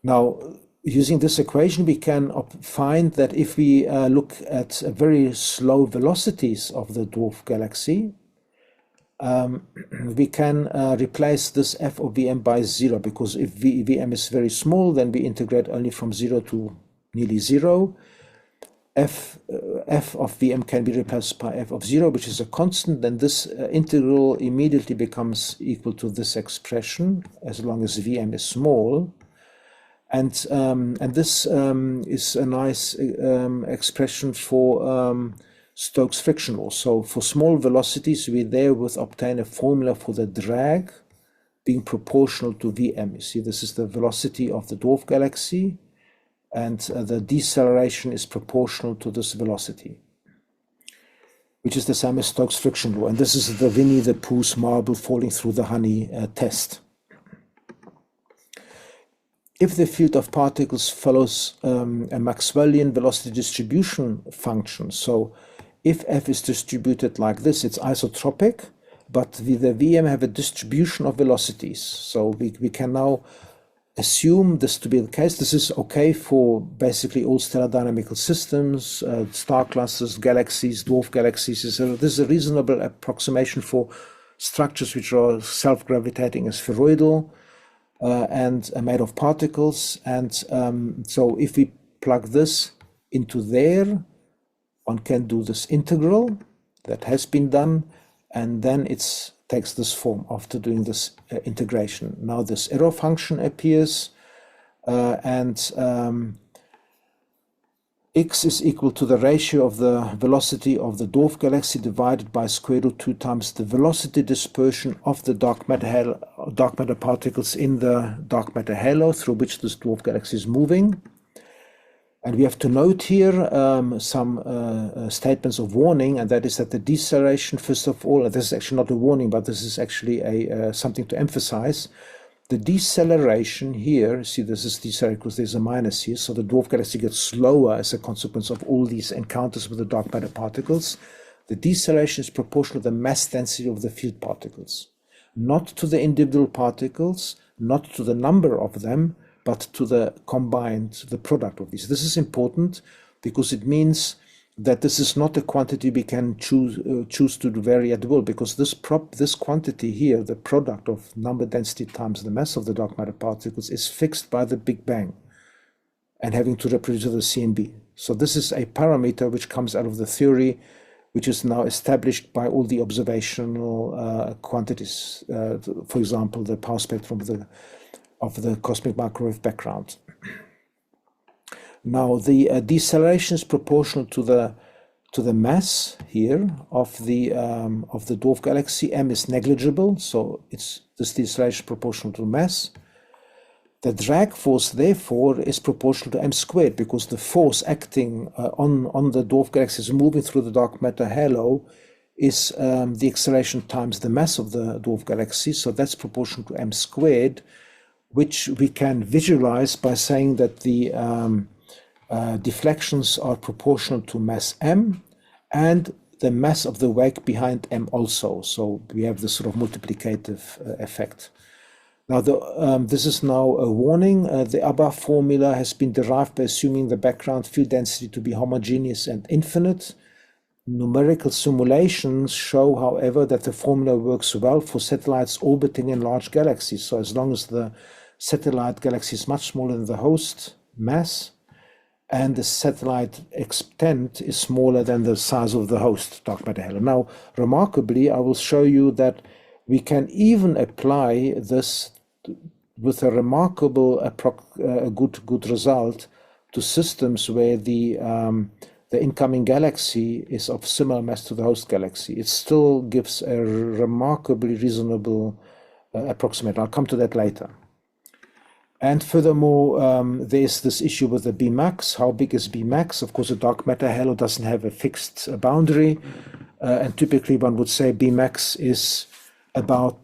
Now, using this equation, we can find that if we look at very slow velocities of the dwarf galaxy, we can replace this f of Vm by 0, because if Vm is very small, then we integrate only from 0 to nearly 0. F of Vm can be replaced by f of 0, which is a constant, then this integral immediately becomes equal to this expression, as long as Vm is small. And this is a nice expression for Stokes friction law. So for small velocities, we therewith obtain a formula for the drag being proportional to Vm. You see, this is the velocity of the dwarf galaxy, and the deceleration is proportional to this velocity, which is the same as Stokes friction law. And this is the Winnie-the-Pooh's marble falling through the honey test. If the field of particles follows a Maxwellian velocity distribution function, so if f is distributed like this, it's isotropic, but the Vm have a distribution of velocities. So we can now assume this to be the case. This is okay for basically all stellar dynamical systems, star clusters, galaxies, dwarf galaxies. So this is a reasonable approximation for structures which are self-gravitating as spheroidal and made of particles. And so if we plug this into there, one can do this integral that has been done, and then it takes this form after doing this integration. Now this error function appears, and x is equal to the ratio of the velocity of the dwarf galaxy divided by square root 2 times the velocity dispersion of the dark matter particles in the dark matter halo through which this dwarf galaxy is moving. And we have to note here some statements of warning, and that is that the deceleration, first of all, this is actually not a warning, but this is actually something to emphasize. The deceleration here, see, this is deceleration because there's a minus here, so the dwarf galaxy gets slower as a consequence of all these encounters with the dark matter particles. The deceleration is proportional to the mass density of the field particles, not to the individual particles, not to the number of them, but to the combined, the product of these. This is important because it means that this is not a quantity we can choose to vary at will, because this quantity here, the product of number density times the mass of the dark matter particles, is fixed by the Big Bang and having to reproduce the CMB. So this is a parameter which comes out of the theory, which is now established by all the observational quantities, for example, the power spectrum of the cosmic microwave background. Now the deceleration is proportional to the mass here of the dwarf galaxy. M is negligible, so this deceleration is proportional to mass. The drag force, therefore, is proportional to m squared, because the force acting on the dwarf galaxy is moving through the dark matter halo is the acceleration times the mass of the dwarf galaxy. So that's proportional to m squared, which we can visualize by saying that the deflections are proportional to mass m and the mass of the wake behind m also. So we have this sort of multiplicative effect. Now this is now a warning. The above formula has been derived by assuming the background field density to be homogeneous and infinite. Numerical simulations show, however, that the formula works well for satellites orbiting in large galaxies. So as long as the satellite galaxy is much smaller than the host mass, and the satellite extent is smaller than the size of the host dark matter halo. Now, remarkably, I will show you that we can even apply this with a remarkable, good result to systems where the incoming galaxy is of similar mass to the host galaxy. It still gives a remarkably reasonable approximation. I'll come to that later. And furthermore, there's this issue with the Bmax. How big is Bmax? Of course, a dark matter halo doesn't have a fixed boundary. And typically one would say Bmax is about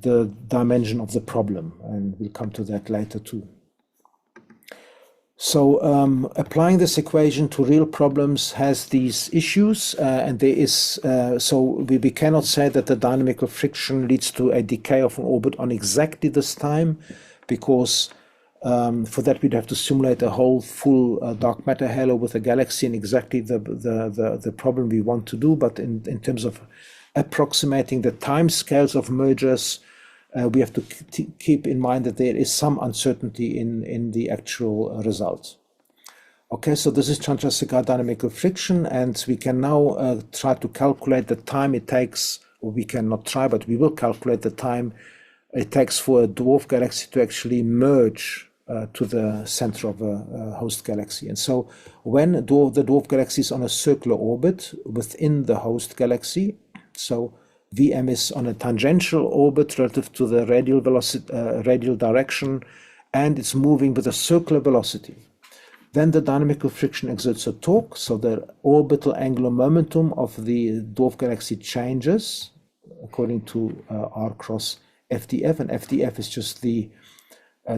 the dimension of the problem. And we'll come to that later too. So applying this equation to real problems has these issues, and there is, so we cannot say that the dynamical friction leads to a decay of an orbit on exactly this time, because for that we'd have to simulate a whole full dark matter halo with a galaxy in exactly the problem we want to do. But in terms of approximating the time scales of mergers, we have to keep in mind that there is some uncertainty in the actual result. Okay, so this is Chandrasekhar dynamical friction, and we can now try to calculate the time it takes, or we cannot try, but we will calculate the time it takes for a dwarf galaxy to actually merge to the center of a host galaxy. And so when the dwarf galaxy is on a circular orbit within the host galaxy, so Vm is on a tangential orbit relative to the radial velocity, radial direction, and it's moving with a circular velocity. Then the dynamical friction exerts a torque, so the orbital angular momentum of the dwarf galaxy changes according to R cross FDF, and FDF is just the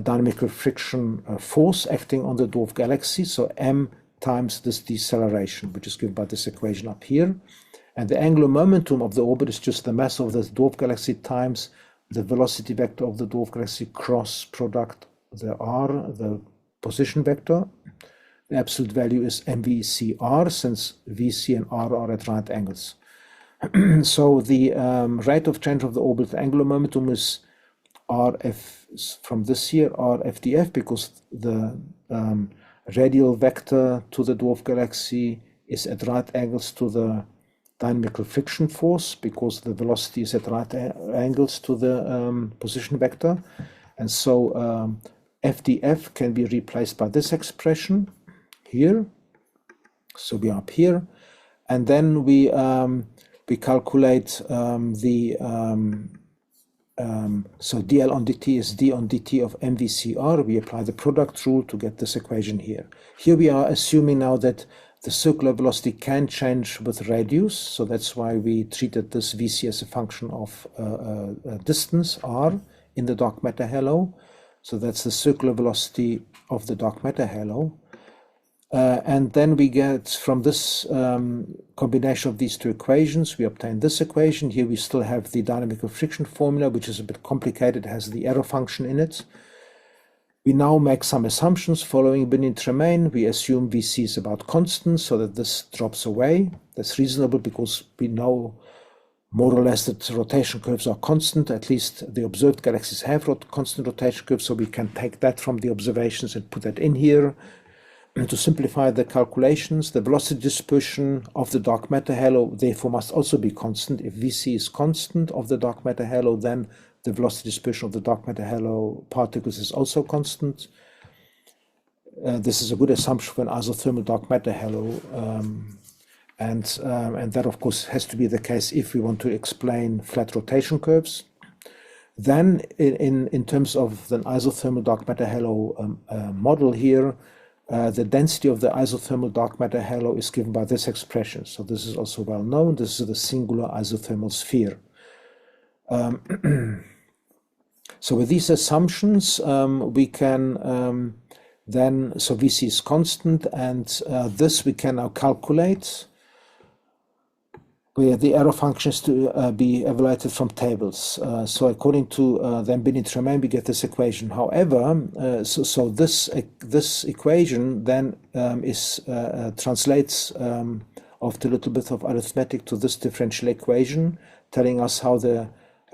dynamical friction force acting on the dwarf galaxy, so m times this deceleration, which is given by this equation up here. And the angular momentum of the orbit is just the mass of the dwarf galaxy times the velocity vector of the dwarf galaxy cross product, the r, the position vector. The absolute value is mvcr, since vc and r are at right angles. So the rate of change of the orbital angular momentum is rf, from this here, rfdf, because the radial vector to the dwarf galaxy is at right angles to the dynamical friction force, because the velocity is at right angles to the position vector. And so FDF can be replaced by this expression here. So we are up here. And then we calculate so dl on dt is d on dt of mvcr. We apply the product rule to get this equation here. Here we are assuming now that the circular velocity can change with radius, so that's why we treated this Vc as a function of distance r in the dark matter halo. So that's the circular velocity of the dark matter halo. And then we get from this combination of these two equations, we obtain this equation. Here we still have the dynamical friction formula, which is a bit complicated, has the error function in it. We now make some assumptions following Winnie-the-Pooh. We assume Vc is about constant, so that this drops away. That's reasonable because we know more or less that rotation curves are constant. At least the observed galaxies have constant rotation curves, so we can take that from the observations and put that in here. And to simplify the calculations, the velocity dispersion of the dark matter halo therefore must also be constant. If Vc is constant of the dark matter halo, then the velocity dispersion of the dark matter halo particles is also constant. This is a good assumption for an isothermal dark matter halo, and that of course has to be the case if we want to explain flat rotation curves. Then in terms of the isothermal dark matter halo model here, the density of the isothermal dark matter halo is given by this expression. So this is also well known. This is the singular isothermal sphere. So with these assumptions, we can then, so Vc is constant, and this we can now calculate, where the error function is to be evaluated from tables. So according to then Winnie-the-Pooh, we get this equation. However, so this equation then translates after a little bit of arithmetic to this differential equation, telling us how the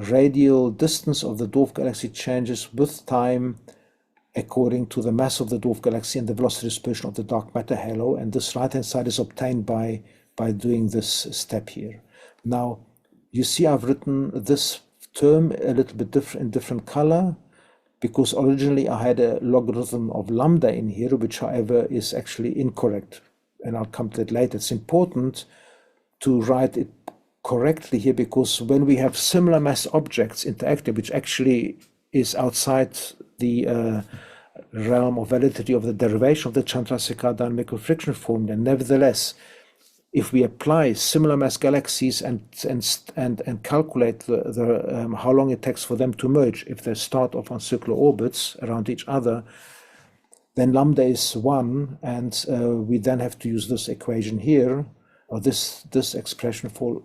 radial distance of the dwarf galaxy changes with time according to the mass of the dwarf galaxy and the velocity dispersion of the dark matter halo. And this right-hand side is obtained by doing this step here. Now, you see I've written this term a little bit in different color, because originally I had a logarithm of lambda in here, which however is actually incorrect, and I'll come to that later. It's important to write it correctly here, because when we have similar mass objects interacting, which actually is outside the realm of validity of the derivation of the Chandrasekhar dynamical friction formula. Nevertheless, if we apply similar mass galaxies and calculate how long it takes for them to merge, if they start off on circular orbits around each other, then lambda is 1, and we then have to use this equation here, or this expression for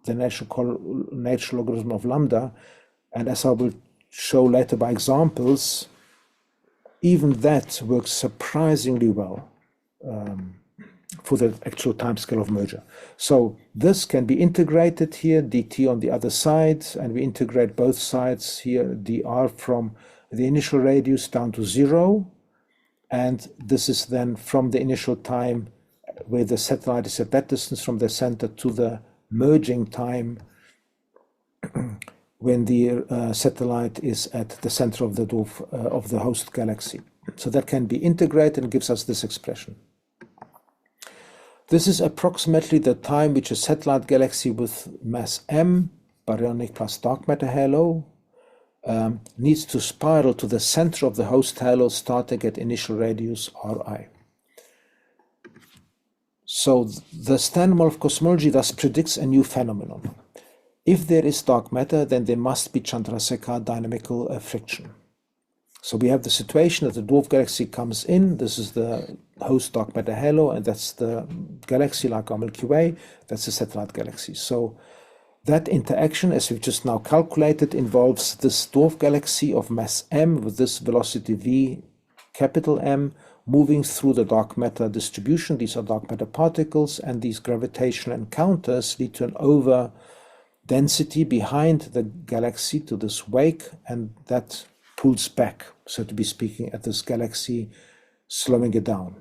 the natural logarithm of lambda. And as I will show later by examples, even that works surprisingly well for the actual timescale of merger. So this can be integrated here, dt on the other side, and we integrate both sides here, dr from the initial radius down to 0. And this is then from the initial time where the satellite is at that distance from the center to the merging time when the satellite is at the center of the dwarf of the host galaxy. So that can be integrated and gives us this expression. This is approximately the time which a satellite galaxy with mass m, baryonic plus dark matter halo, needs to spiral to the center of the host halo starting at initial radius Ri. So the standard model of cosmology thus predicts a new phenomenon. If there is dark matter, then there must be Chandrasekhar dynamical friction. So we have the situation that the dwarf galaxy comes in. This is the host dark matter halo, and that's the galaxy like our Milky Way. That's the satellite galaxy. So that interaction, as we've just now calculated, involves this dwarf galaxy of mass m with this velocity v, capital M, moving through the dark matter distribution. These are dark matter particles, and these gravitational encounters lead to an over density behind the galaxy to this wake, and that pulls back, so to be speaking, at this galaxy, slowing it down.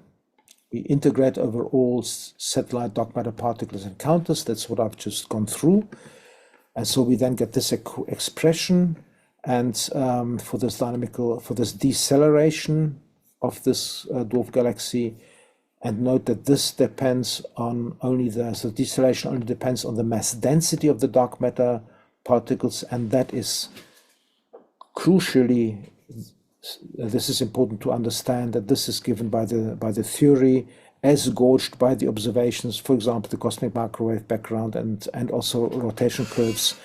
We integrate over all satellite dark matter particles encounters. That's what I've just gone through. And so we then get this expression, and for this deceleration of this dwarf galaxy. And note that this depends on so deceleration only depends on the mass density of the dark matter particles, and that is crucially, this is important to understand, that this is given by the theory as gauged by the observations, for example, the cosmic microwave background and also rotation curves.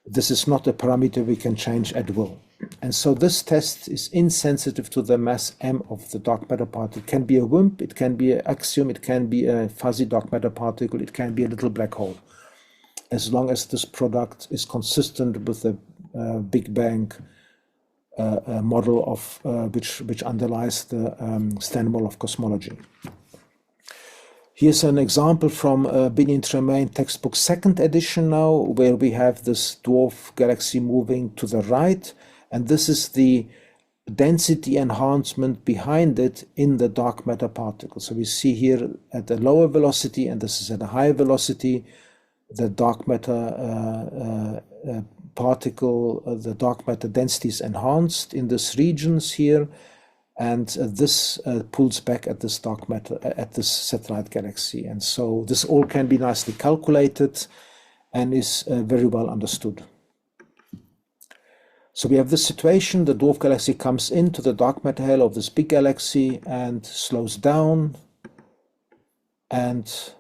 This is not a parameter we can change at will. And so this test is insensitive to the mass m of the dark matter particle. It can be a WIMP, it can be an axiom, it can be a fuzzy dark matter particle, it can be a little black hole, as long as this product is consistent with the Big Bang model of which underlies the standard model of cosmology. Here's an example from Binion Tremaine textbook 2nd edition now, where we have this dwarf galaxy moving to the right, and this is the density enhancement behind it in the dark matter particle. So we see here at a lower velocity, and this is at a higher velocity, the dark matter particle, the dark matter density is enhanced in these regions here, and this pulls back at this dark matter, at this satellite galaxy. And so this all can be nicely calculated and is very well understood. So we have this situation, the dwarf galaxy comes into the dark matter halo of this big galaxy and slows down and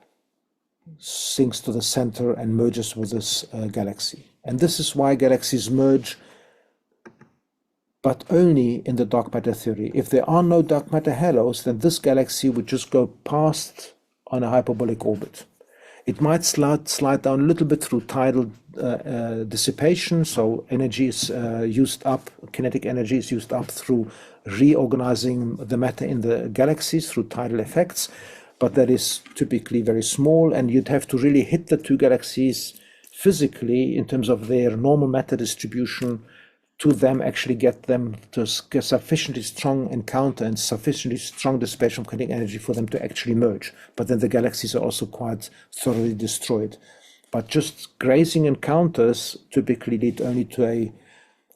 sinks to the center and merges with this galaxy. And this is why galaxies merge, but only in the dark matter theory. If there are no dark matter halos, then this galaxy would just go past on a hyperbolic orbit. It might slide down a little bit through tidal dissipation, so energy is used up, kinetic energy is used up through reorganizing the matter in the galaxies through tidal effects, but that is typically very small, and you'd have to really hit the two galaxies physically in terms of their normal matter distribution to them actually get them to get sufficiently strong encounter and sufficiently strong dissipation of kinetic energy for them to actually merge. But then the galaxies are also quite thoroughly destroyed. But just grazing encounters typically lead only to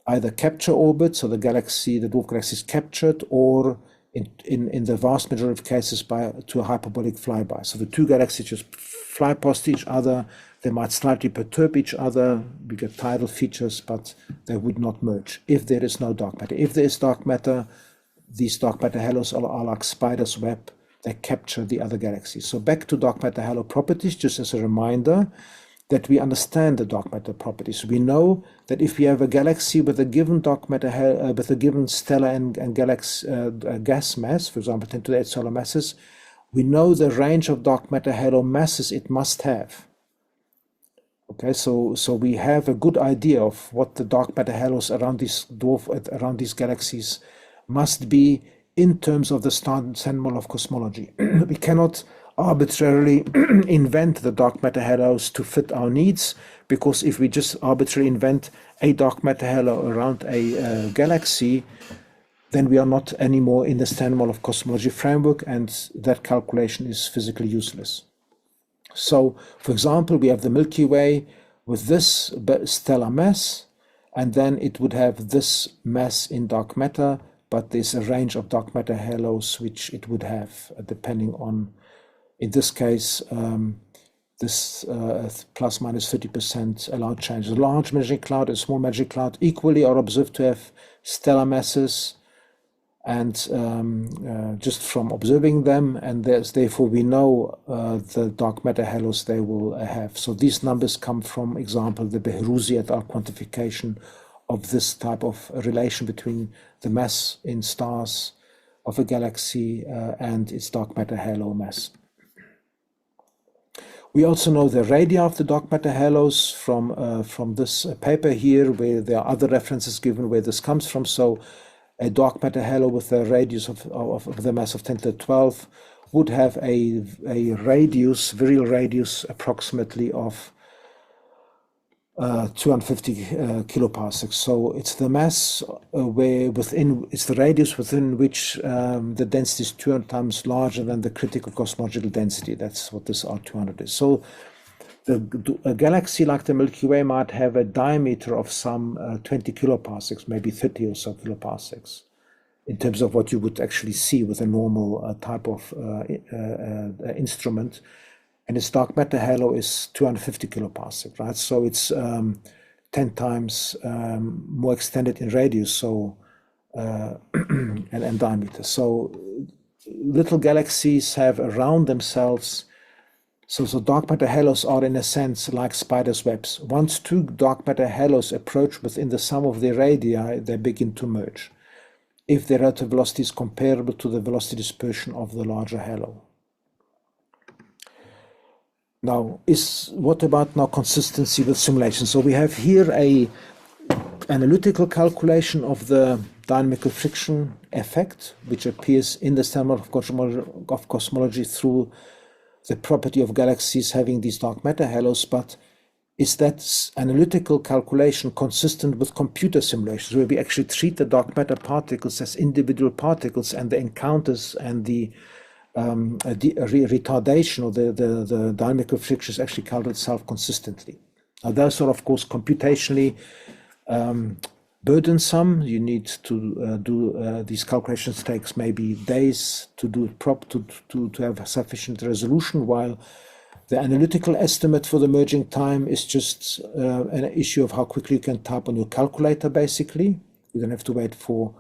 either capture orbit, so the dwarf galaxy is captured, or in the vast majority of cases to a hyperbolic flyby. So the two galaxies just fly past each other. They might slightly perturb each other. We get tidal features, but they would not merge if there is no dark matter. If there is dark matter, these dark matter halos are like spider's web. They capture the other galaxies. So back to dark matter halo properties, just as a reminder that we understand the dark matter properties. We know that if we have a galaxy with a given dark matter with a given stellar and galaxy gas mass, for example 10 to the 8 solar masses, we know the range of dark matter halo masses it must have. Okay, so we have a good idea of what the dark matter halos around these galaxies must be in terms of the standard model of cosmology. We cannot arbitrarily invent the dark matter halos to fit our needs, because if we just arbitrarily invent a dark matter halo around a galaxy, then we are not anymore in the standard model of cosmology framework, and that calculation is physically useless. So, for example, we have the Milky Way with this stellar mass, and then it would have this mass in dark matter, but there's a range of dark matter halos which it would have, depending on, in this case, this plus minus 30% allowed change. A large magic cloud, a small magic cloud equally are observed to have stellar masses, and just from observing them, and therefore we know the dark matter halos they will have. So these numbers come from, example, the Behrouzi et al. Quantification of this type of relation between the mass in stars of a galaxy and its dark matter halo mass. We also know the radii of the dark matter halos from this paper here, where there are other references given where this comes from. So a dark matter halo with a radius of the mass of 10 to the 12 would have a radius, virial radius, approximately of 250 kiloparsecs. So it's the mass it's the radius within which the density is 200 times larger than the critical cosmological density. That's what this R200 is. So a galaxy like the Milky Way might have a diameter of some 20 kiloparsecs, maybe 30 or so kiloparsecs, in terms of what you would actually see with a normal type of instrument. And its dark matter halo is 250 kiloparsec, right? So it's 10 times more extended in radius, so and diameter. So little galaxies have around themselves. So dark matter halos are, in a sense, like spiders' webs. Once two dark matter halos approach within the sum of their radii, they begin to merge, if their relative velocity is comparable to the velocity dispersion of the larger halo. Now, what about now consistency with simulation? So we have here a analytical calculation of the dynamical friction effect, which appears in the standard of cosmology through the property of galaxies having these dark matter halos. But is that analytical calculation consistent with computer simulations, where we actually treat the dark matter particles as individual particles, and the encounters and the retardation or the dynamical friction is actually calculated self-consistently? Now, those are, of course, computationally burdensome. You need to do these calculations, takes maybe days to do it to have sufficient resolution, while the analytical estimate for the merging time is just an issue of how quickly you can type on your calculator, basically. You don't have to wait for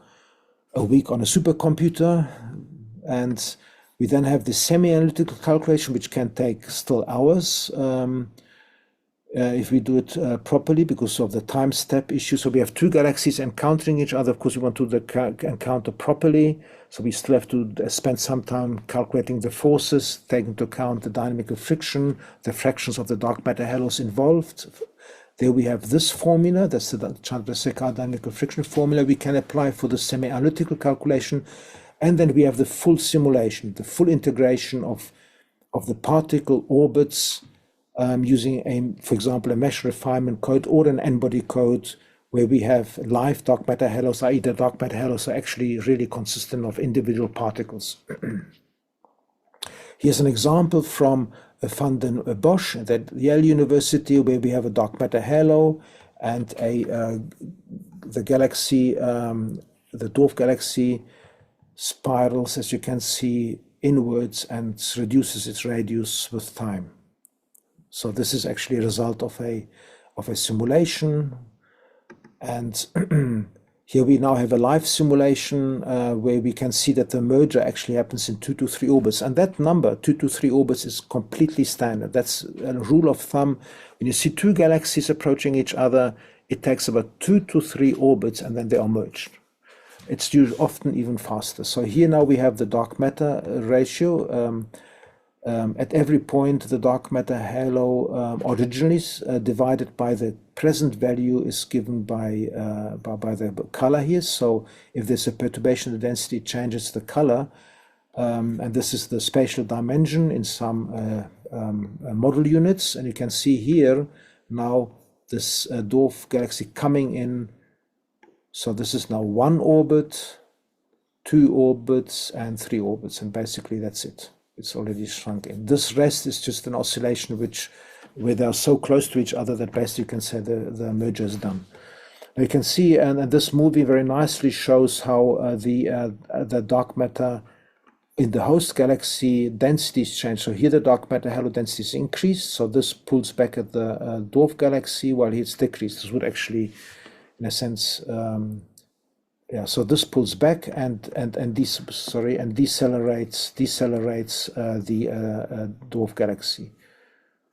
a week on a supercomputer. And we then have the semi-analytical calculation, which can take still hours if we do it properly, because of the time step issue. So we have two galaxies encountering each other. Of course, we want to encounter properly. So we still have to spend some time calculating the forces, taking into account the dynamical friction, the fractions of the dark matter halos involved. There we have this formula, that's the Chandrasekhar Dynamical Friction formula we can apply for the semi-analytical calculation. And then we have the full simulation, the full integration of the particle orbits using, for example, a mesh refinement code or an n-body code, where we have live dark matter halos, i.e. the dark matter halos are actually really consistent of individual particles. Here's an example from Van den Bosch at Yale University, where we have a dark matter halo and the galaxy, the dwarf galaxy, spirals, as you can see, inwards and reduces its radius with time. So this is actually a result of a simulation, and Here we now have a live simulation where we can see that the merger actually happens in 2 to 3 orbits. And that number, 2 to 3 orbits, is completely standard. That's a rule of thumb. When you see two galaxies approaching each other, it takes about 2 to 3 orbits and then they are merged. It's often even faster. So here now we have the dark matter ratio. At every point, the dark matter halo originally divided by the present value is given by the color here. So if there's a perturbation, the density changes the color. And this is the spatial dimension in some model units. And you can see here now this dwarf galaxy coming in. So this is now 1 orbit, 2 orbits, and 3 orbits. And basically that's it. It's already shrunk in. This rest is just an oscillation where they are so close to each other that basically you can say the merger is done. Now you can see, and this movie very nicely shows how the dark matter in the host galaxy densities change. So here the dark matter halo density is increased. So this pulls back at the dwarf galaxy while here it's decreased. This would actually, in a sense, so this pulls back and decelerates the dwarf galaxy.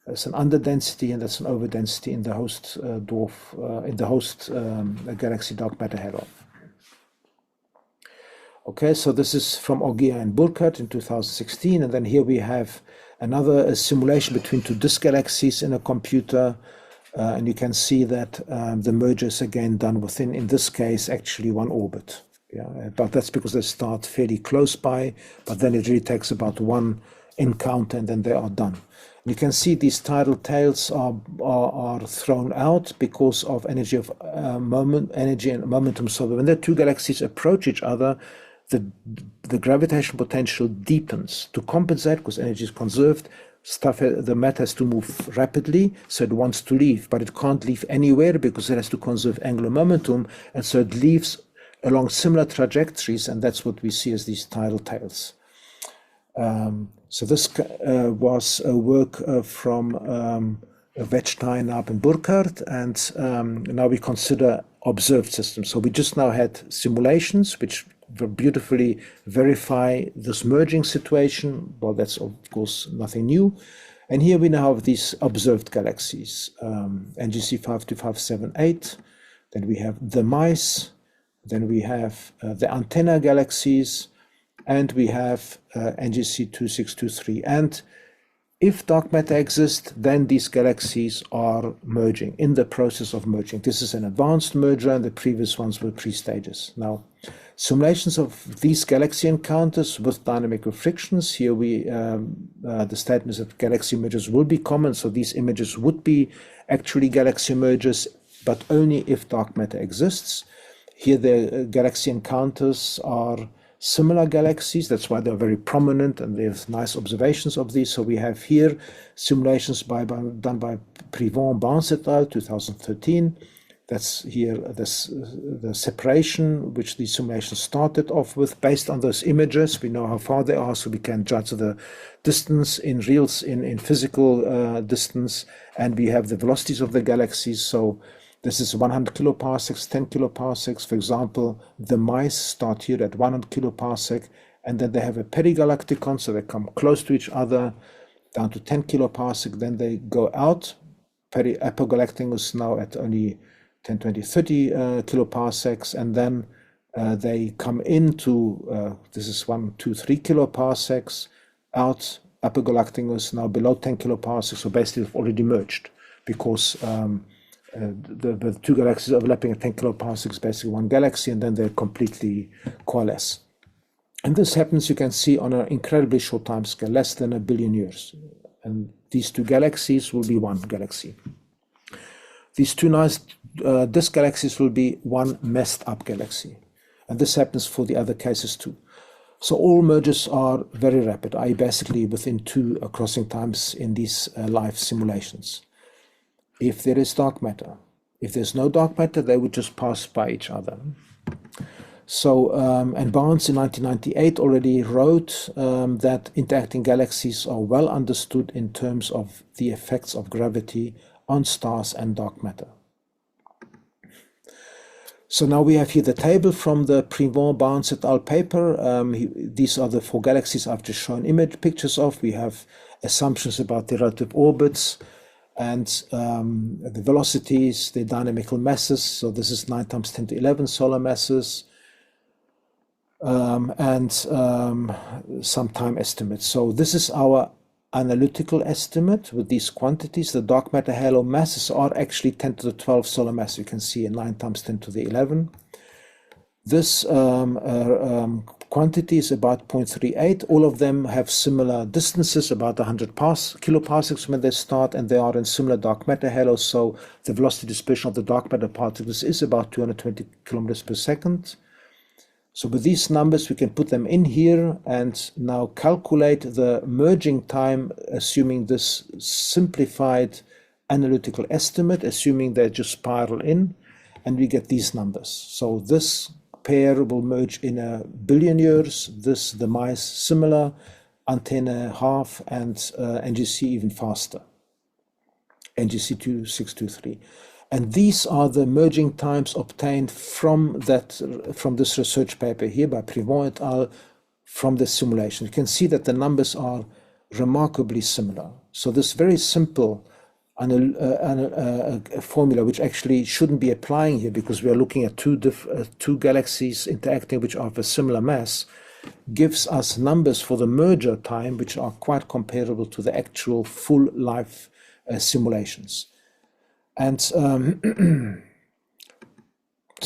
There's an underdensity and that's an overdensity in the host galaxy dark matter halo. Okay, so this is from Ogier and Burkhardt in 2016, and then here we have another simulation between two disk galaxies in a computer. And you can see that the merger is again done within, in this case, actually 1 orbit. Yeah, but that's because they start fairly close by, but then it really takes about 1 encounter and then they are done. And you can see these tidal tails are thrown out because of energy and momentum. So when the two galaxies approach each other, the gravitational potential deepens to compensate because energy is conserved. The matter has to move rapidly, so it wants to leave, but it can't leave anywhere because it has to conserve angular momentum, and so it leaves along similar trajectories, and that's what we see as these tidal tails. So this was a work from Wettstein and Burkhardt, and now we consider observed systems. So we just now had simulations which beautifully verify this merging situation. Well, that's of course nothing new. And here we now have these observed galaxies, NGC 52578. Then we have the mice. Then we have the antenna galaxies, and we have NGC 2623. And if dark matter exists, then these galaxies are merging, in the process of merging. This is an advanced merger, and the previous ones were pre-stages. Now, simulations of these galaxy encounters with dynamical frictions. Here the statement is that galaxy mergers will be common, so these images would be actually galaxy mergers, but only if dark matter exists. Here the galaxy encounters are similar galaxies, that's why they're very prominent, and there's nice observations of these. So we have here simulations done by Privon, Barnes et al., 2013. That's here the separation which these simulations started off with. Based on those images, we know how far they are, so we can judge the distance in physical distance, and we have the velocities of the galaxies. So this is 100 kiloparsecs, 10 kiloparsecs. For example, the mice start here at 100 kiloparsec, and then they have a perigalacticon, so they come close to each other, down to 10 kiloparsec. Then they go out. Apogalacticus now at only 10, 20, 30 kiloparsecs, and then they come into, this is 1, 2, 3 kiloparsecs, out. Apogalacticus now below 10 kiloparsecs, so basically they've already merged because the two galaxies overlapping at 10 kiloparsecs, basically one galaxy, and then they completely coalesce. And this happens, you can see, on an incredibly short time scale, less than 1 billion years. And these two galaxies will be one galaxy. These two nice disk galaxies will be one messed up galaxy. And this happens for the other cases too. So all mergers are very rapid, i.e. basically within 2 crossing times in these live simulations. If there is dark matter. If there's no dark matter, they would just pass by each other. So, and Barnes in 1998 already wrote that interacting galaxies are well understood in terms of the effects of gravity on stars and dark matter. So now we have here the table from the Privon, Barnes et al. Paper. These are the 4 galaxies I've just shown image pictures of. We have assumptions about the relative orbits and the velocities, the dynamical masses. So this is 9 times 10 to 11 solar masses, and some time estimates. So this is our analytical estimate with these quantities. The dark matter halo masses are actually 10 to the 12 solar mass. You can see 9 times 10 to the 11. This quantity is about 0.38. All of them have similar distances, about 100 kiloparsecs when they start, and they are in similar dark matter halos. So the velocity dispersion of the dark matter particles is about 220 kilometers per second. So with these numbers, we can put them in here and now calculate the merging time, assuming this simplified analytical estimate, assuming they just spiral in, and we get these numbers. So this pair will merge in 1 billion years, this, the mice, similar, antenna half, and NGC even faster, NGC 2623. And these are the merging times obtained from this research paper here by Privon et al. From the simulation. You can see that the numbers are remarkably similar. So this very simple formula, which actually shouldn't be applying here because we are looking at two galaxies interacting which are of a similar mass, gives us numbers for the merger time which are quite comparable to the actual full life simulations. And so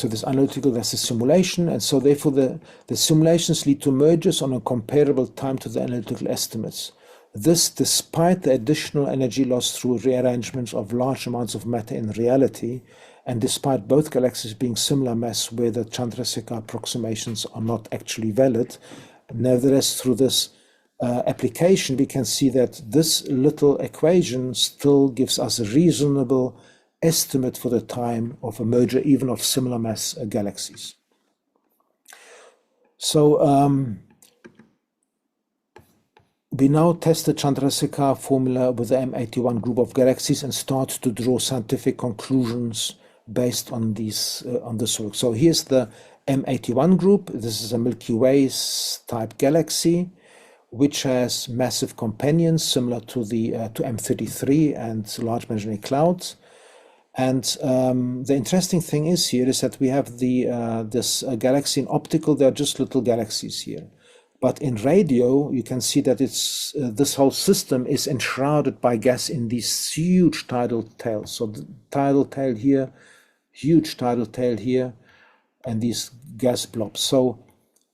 this analytical, that's a simulation, and so therefore the simulations lead to mergers on a comparable time to the analytical estimates. This despite the additional energy loss through rearrangements of large amounts of matter in reality, and despite both galaxies being similar mass where the Chandrasekhar approximations are not actually valid. Nevertheless, through this application, we can see that this little equation still gives us a reasonable estimate for the time of a merger, even of similar mass galaxies. So we now test the Chandrasekhar formula with the M81 group of galaxies and start to draw scientific conclusions based on this work. So here's the M81 group. This is a Milky Way type galaxy, which has massive companions similar to M33 and large Magellanic clouds. And the interesting thing is that we have this galaxy in optical. They are just little galaxies here. But in radio, you can see that this whole system is enshrouded by gas in these huge tidal tails. So the tidal tail here, huge tidal tail here, and these gas blobs. So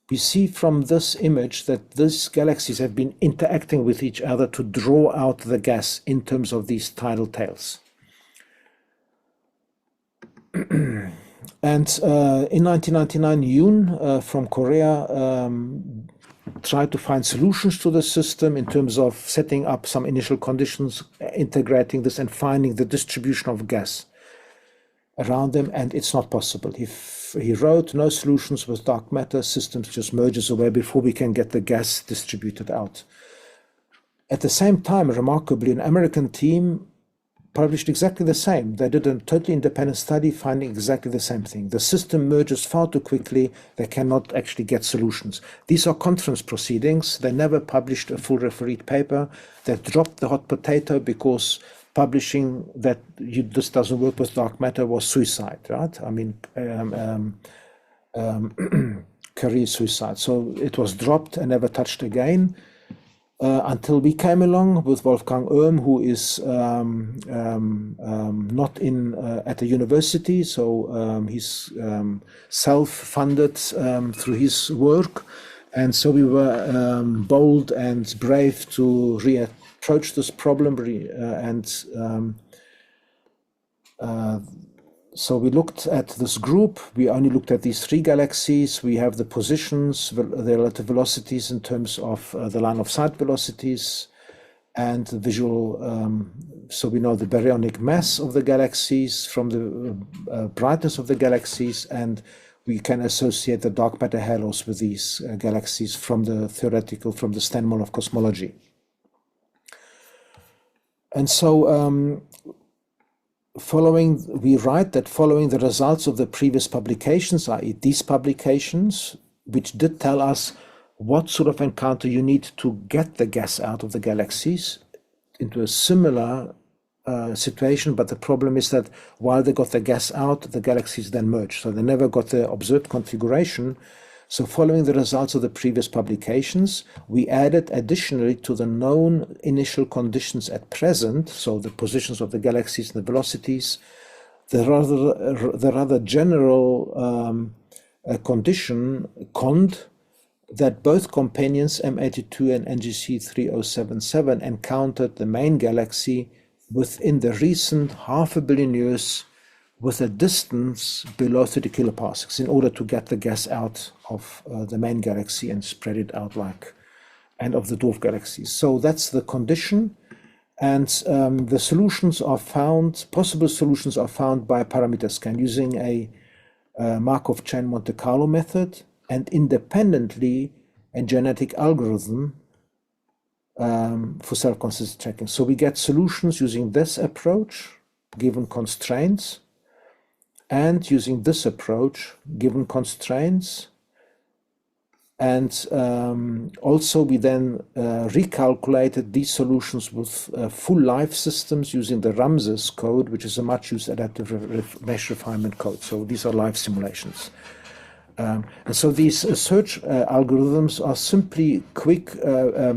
we see from this image that these galaxies have been interacting with each other to draw out the gas in terms of these tidal tails. And in 1999, Yoon from Korea tried to find solutions to the system in terms of setting up some initial conditions, integrating this and finding the distribution of gas around them, and it's not possible. He wrote no solutions with dark matter, systems just merges away before we can get the gas distributed out. At the same time, remarkably, an American team published exactly the same. They did a totally independent study finding exactly the same thing. The system merges far too quickly. They cannot actually get solutions. These are conference proceedings. They never published a full refereed paper. They dropped the hot potato because publishing that this doesn't work with dark matter was suicide, right? I mean, career suicide. So it was dropped and never touched again. Until we came along with Wolfgang Oehm, who is not at a university, so he's self-funded through his work, and so we were bold and brave to reapproach this problem, so we looked at this group. We only looked at these 3 galaxies. We have the positions, the relative velocities in terms of the line of sight velocities and the visual. So we know the baryonic mass of the galaxies from the brightness of the galaxies, and we can associate the dark matter halos with these galaxies from the Stan model of cosmology. And so we write that following the results of the previous publications, i.e. these publications, which did tell us what sort of encounter you need to get the gas out of the galaxies into a similar situation, but the problem is that while they got the gas out, the galaxies then merged. So they never got the observed configuration. So following the results of the previous publications, we added additionally to the known initial conditions at present, so the positions of the galaxies and the velocities, the rather general condition, cond, that both companions M82 and NGC 3077 encountered the main galaxy within the recent 500 million years with a distance below 30 kiloparsecs in order to get the gas out of the main galaxy and spread it out and of the dwarf galaxies. So that's the condition. And the solutions are found, possible solutions are found by a parameter scan using a Markov chain Monte Carlo method and independently a genetic algorithm for self-consistent tracking. So we get solutions using this approach, given constraints, and using this approach, given constraints. And also we then recalculated these solutions with full life systems using the Ramses code, which is a much used adaptive mesh refinement code. So these are live simulations. And so these search algorithms are simply quick,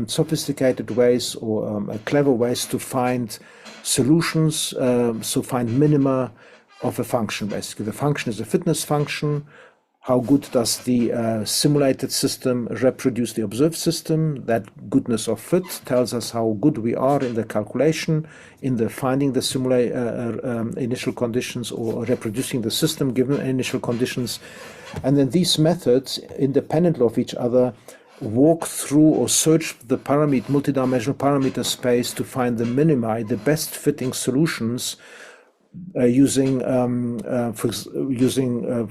sophisticated ways or clever ways to find solutions, so find minima of a function, basically. The function is a fitness function. How good does the simulated system reproduce the observed system? That goodness of fit tells us how good we are in the calculation, in the finding the initial conditions or reproducing the system given initial conditions. And then these methods, independently of each other, walk through or search the multidimensional parameter space to find the minimi, the best fitting solutions, using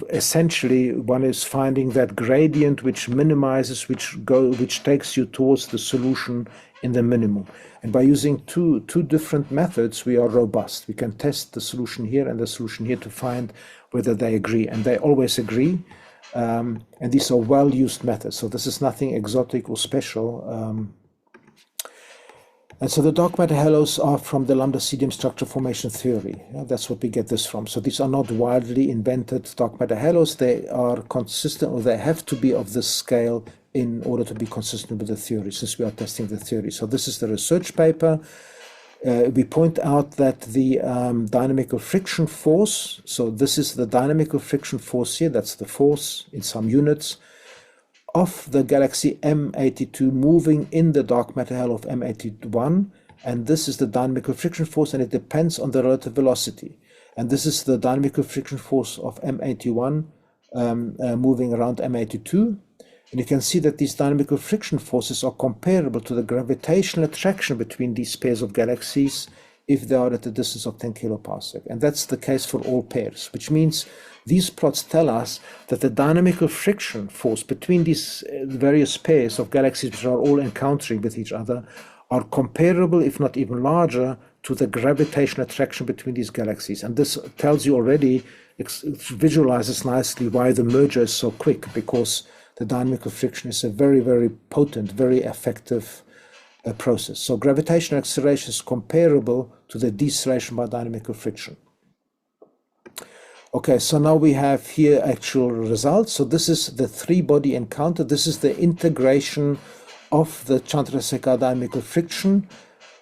essentially one is finding that gradient which minimizes, which takes you towards the solution in the minimum. And by using two different methods, we are robust. We can test the solution here and the solution here to find whether they agree, and they always agree. And these are well-used methods. So this is nothing exotic or special. And so the dark matter halos are from the lambda-CDM structure formation theory. That's what we get this from. So these are not wildly invented dark matter halos. They are consistent, or they have to be of this scale in order to be consistent with the theory, since we are testing the theory. So this is the research paper. We point out that the dynamical friction force, so this is the dynamical friction force here, that's the force in some units, of the galaxy M82 moving in the dark matter halo of M81, and this is the dynamical friction force, and it depends on the relative velocity. And this is the dynamical friction force of M81 moving around M82. And you can see that these dynamical friction forces are comparable to the gravitational attraction between these pairs of galaxies if they are at a distance of 10 kiloparsec. And that's the case for all pairs, which means these plots tell us that the dynamical friction force between these various pairs of galaxies, which are all encountering with each other, are comparable, if not even larger, to the gravitational attraction between these galaxies. And this tells you already, it visualizes nicely why the merger is so quick, because the dynamical friction is a very, very potent, very effective process. So gravitational acceleration is comparable to the deceleration by dynamical friction. Okay, so now we have here actual results. So this is the three-body encounter. This is the integration of the Chandrasekhar dynamical friction.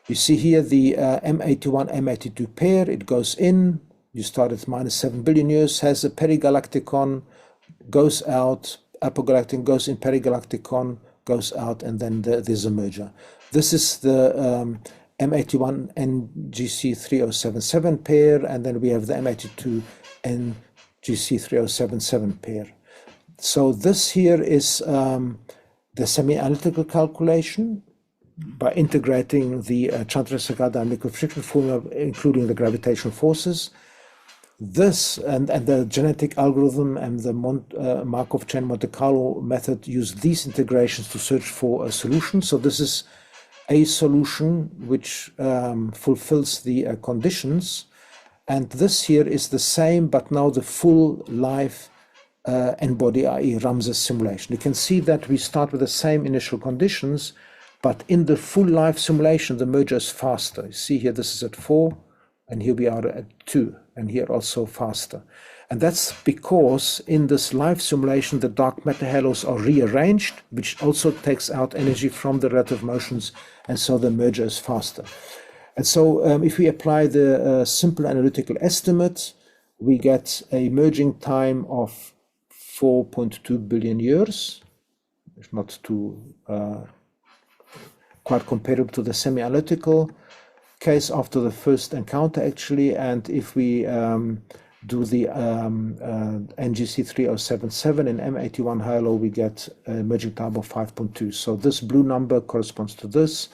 You see here the M81, M82 pair. It goes in. You start at -7 billion years, has a perigalacticon, goes out, apogalactic goes in perigalacticon, goes out, and then there's a merger. This is the M81 NGC 3077 pair, and then we have the M82 NGC 3077 pair. So this here is the semi-analytical calculation by integrating the Chandrasekhar dynamical friction formula, including the gravitational forces. This and the genetic algorithm and the Markov chain Monte Carlo method use these integrations to search for a solution. So this is a solution which fulfills the conditions. And this here is the same, but now the full life N-body, i.e. Ramses simulation. You can see that we start with the same initial conditions, but in the full life simulation, the merger is faster. You see here, this is at 4, and here we are at 2, and here also faster. And that's because in this live simulation, the dark matter halos are rearranged, which also takes out energy from the relative motions, and so the merger is faster. And so if we apply the simple analytical estimate, we get a merging time of 4.2 billion years. It's not too quite comparable to the semi-analytical case after the first encounter, actually. And if we do the NGC 3077 in M81 halo, we get a merging time of 5.2. So this blue number corresponds to this,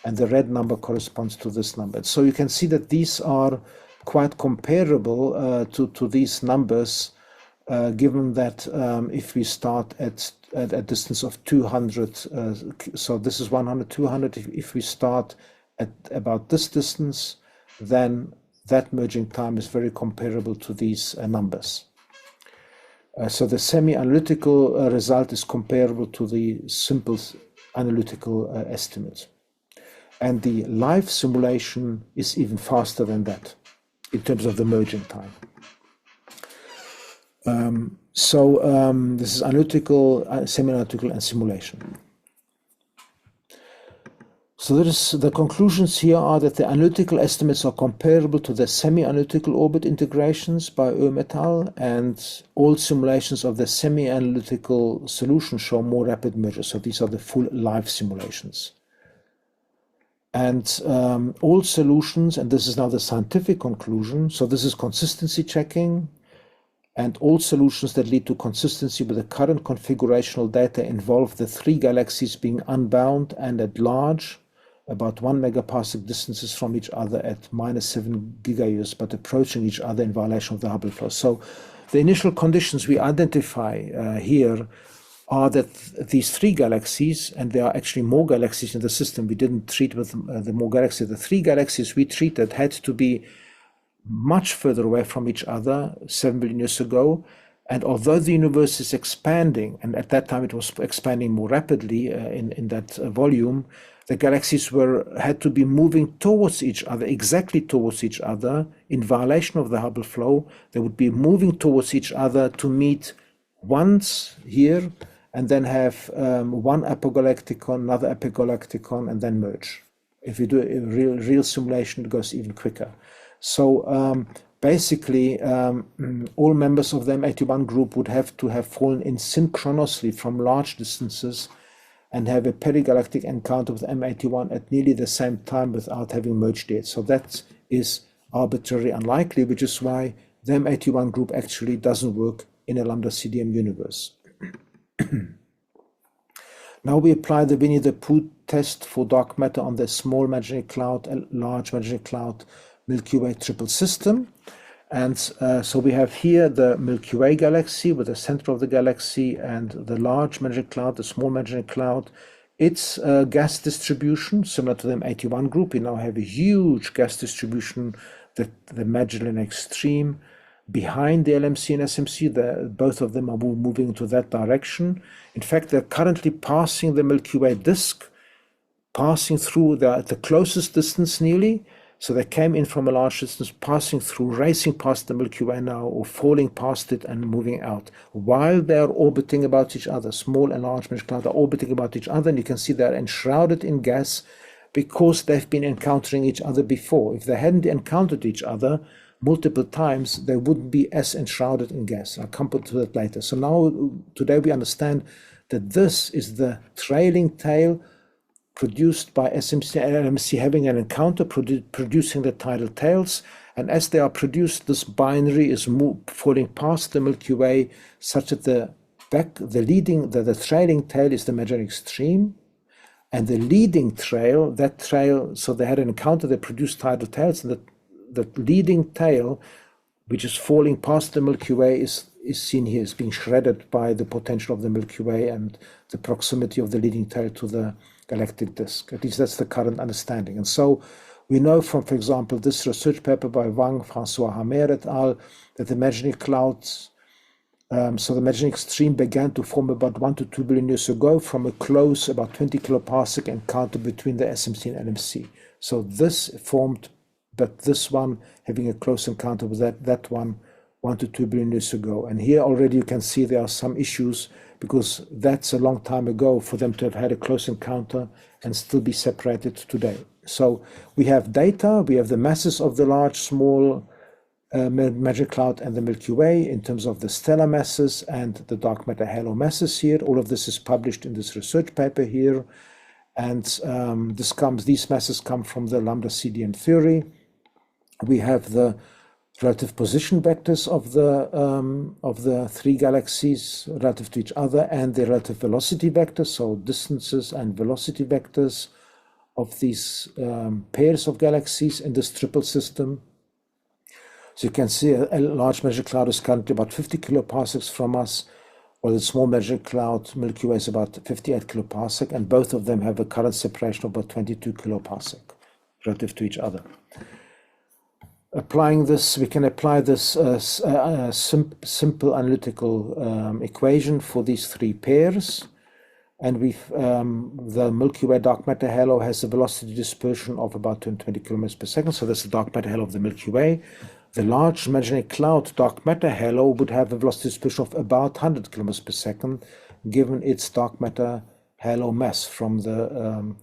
and the red number corresponds to this number. So you can see that these are quite comparable to these numbers, given that if we start at a distance of 200, so this is 100, 200, if we start at about this distance, then that merging time is very comparable to these numbers. So the semi-analytical result is comparable to the simple analytical estimate. And the live simulation is even faster than that in terms of the merging time. This is analytical, semi-analytical, and simulation. So the conclusions here are that the analytical estimates are comparable to the semi-analytical orbit integrations by Oehm et al., and all simulations of the semi-analytical solution show more rapid mergers. So these are the full live simulations. And all solutions, and this is now the scientific conclusion, so this is consistency checking, and all solutions that lead to consistency with the current configurational data involve the 3 galaxies being unbound and at large, about 1 megaparsec distances from each other at -7 gigayears, but approaching each other in violation of the Hubble flow. So the initial conditions we identify here are that these 3 galaxies, and there are actually more galaxies in the system, we didn't treat with the more galaxies, the 3 galaxies we treated had to be much further away from each other 7 billion years ago. And although the universe is expanding, and at that time it was expanding more rapidly in that volume, the galaxies had to be moving towards each other, exactly towards each other, in violation of the Hubble flow. They would be moving towards each other to meet once here, and then have one apogalacticon, another apogalacticon, and then merge. If you do a real simulation, it goes even quicker. So basically, all members of the M81 group would have to have fallen in synchronously from large distances and have a perigalactic encounter with M81 at nearly the same time without having merged yet. So that is arbitrarily unlikely, which is why the M81 group actually doesn't work in a lambda CDM universe. Now we apply the Winnie-the-Pooh test for dark matter on the small Magellanic Cloud and large Magellanic Cloud Milky Way triple system. And so we have here the Milky Way galaxy with the center of the galaxy, and the large Magellanic Cloud, the small Magellanic Cloud. Its gas distribution, similar to the M81 group, we now have a huge gas distribution, the Magellanic stream behind the LMC and SMC. Both of them are moving into that direction. In fact, they're currently passing the Milky Way disk, passing through the closest distance nearly. So they came in from a large distance, passing through, racing past the Milky Way now, or falling past it and moving out, while they're orbiting about each other. Small and large Magellanic Cloud are orbiting about each other, and you can see they're enshrouded in gas because they've been encountering each other before. If they hadn't encountered each other multiple times, they wouldn't be as enshrouded in gas. I'll come to that later. So now, today we understand that this is the trailing tail produced by SMC and LMC having an encounter, producing the tidal tails. And as they are produced, this binary is falling past the Milky Way, such that the trailing tail is the Magellanic stream, and the leading trail, so they had an encounter, they produced tidal tails, and the leading tail, which is falling past the Milky Way, is seen here as being shredded by the potential of the Milky Way and the proximity of the leading tail to the galactic disk. At least that's the current understanding. And so We know from, for example, this research paper by Wang, François Hammer et al., that the Magellanic clouds, so the Magellanic stream began to form about 1 to 2 billion years ago from a close about 20 kiloparsec encounter between the SMC and LMC. So this formed, but this one having a close encounter with that one 1 to 2 billion years ago. And here already you can see there are some issues because that's a long time ago for them to have had a close encounter and still be separated today. So we have data, we have the masses of the large, small Magellanic Cloud and the Milky Way in terms of the stellar masses and the dark matter halo masses here. All of this is published in this research paper here. And these masses come from the lambda CDM theory. We have the relative position vectors of the three galaxies relative to each other and the relative velocity vectors, so distances and velocity vectors of these pairs of galaxies in this triple system. So you can see a large Magellanic Cloud is currently about 50 kiloparsecs from us, while the small Magellanic Cloud Milky Way is about 58 kiloparsec, and both of them have a current separation of about 22 kiloparsec relative to each other. Applying this, we can apply this simple analytical equation for these three pairs. And the Milky Way dark matter halo has a velocity dispersion of about 220 kilometers per second. So that's the dark matter halo of the Milky Way. The large Magellanic Cloud dark matter halo would have a velocity dispersion of about 100 kilometers per second, given its dark matter halo mass from the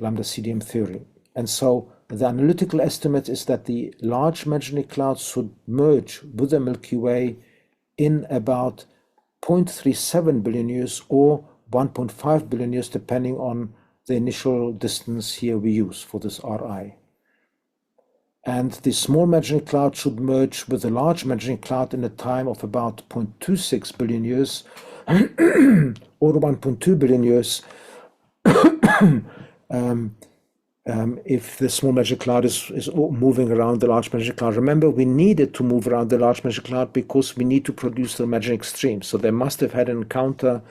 lambda CDM theory. And so the analytical estimate is that the large Magellanic Cloud should merge with the Milky Way in about 0.37 billion years or 1.5 billion years, depending on the initial distance here we use for this Ri. And the small Magellanic Cloud should merge with the large Magellanic Cloud in a time of about 0.26 billion years or 1.2 billion years if the small Magellanic Cloud is moving around the large Magellanic Cloud. Remember, we needed to move around the large Magellanic Cloud because we need to produce the Magellanic stream. So they must have had an encounter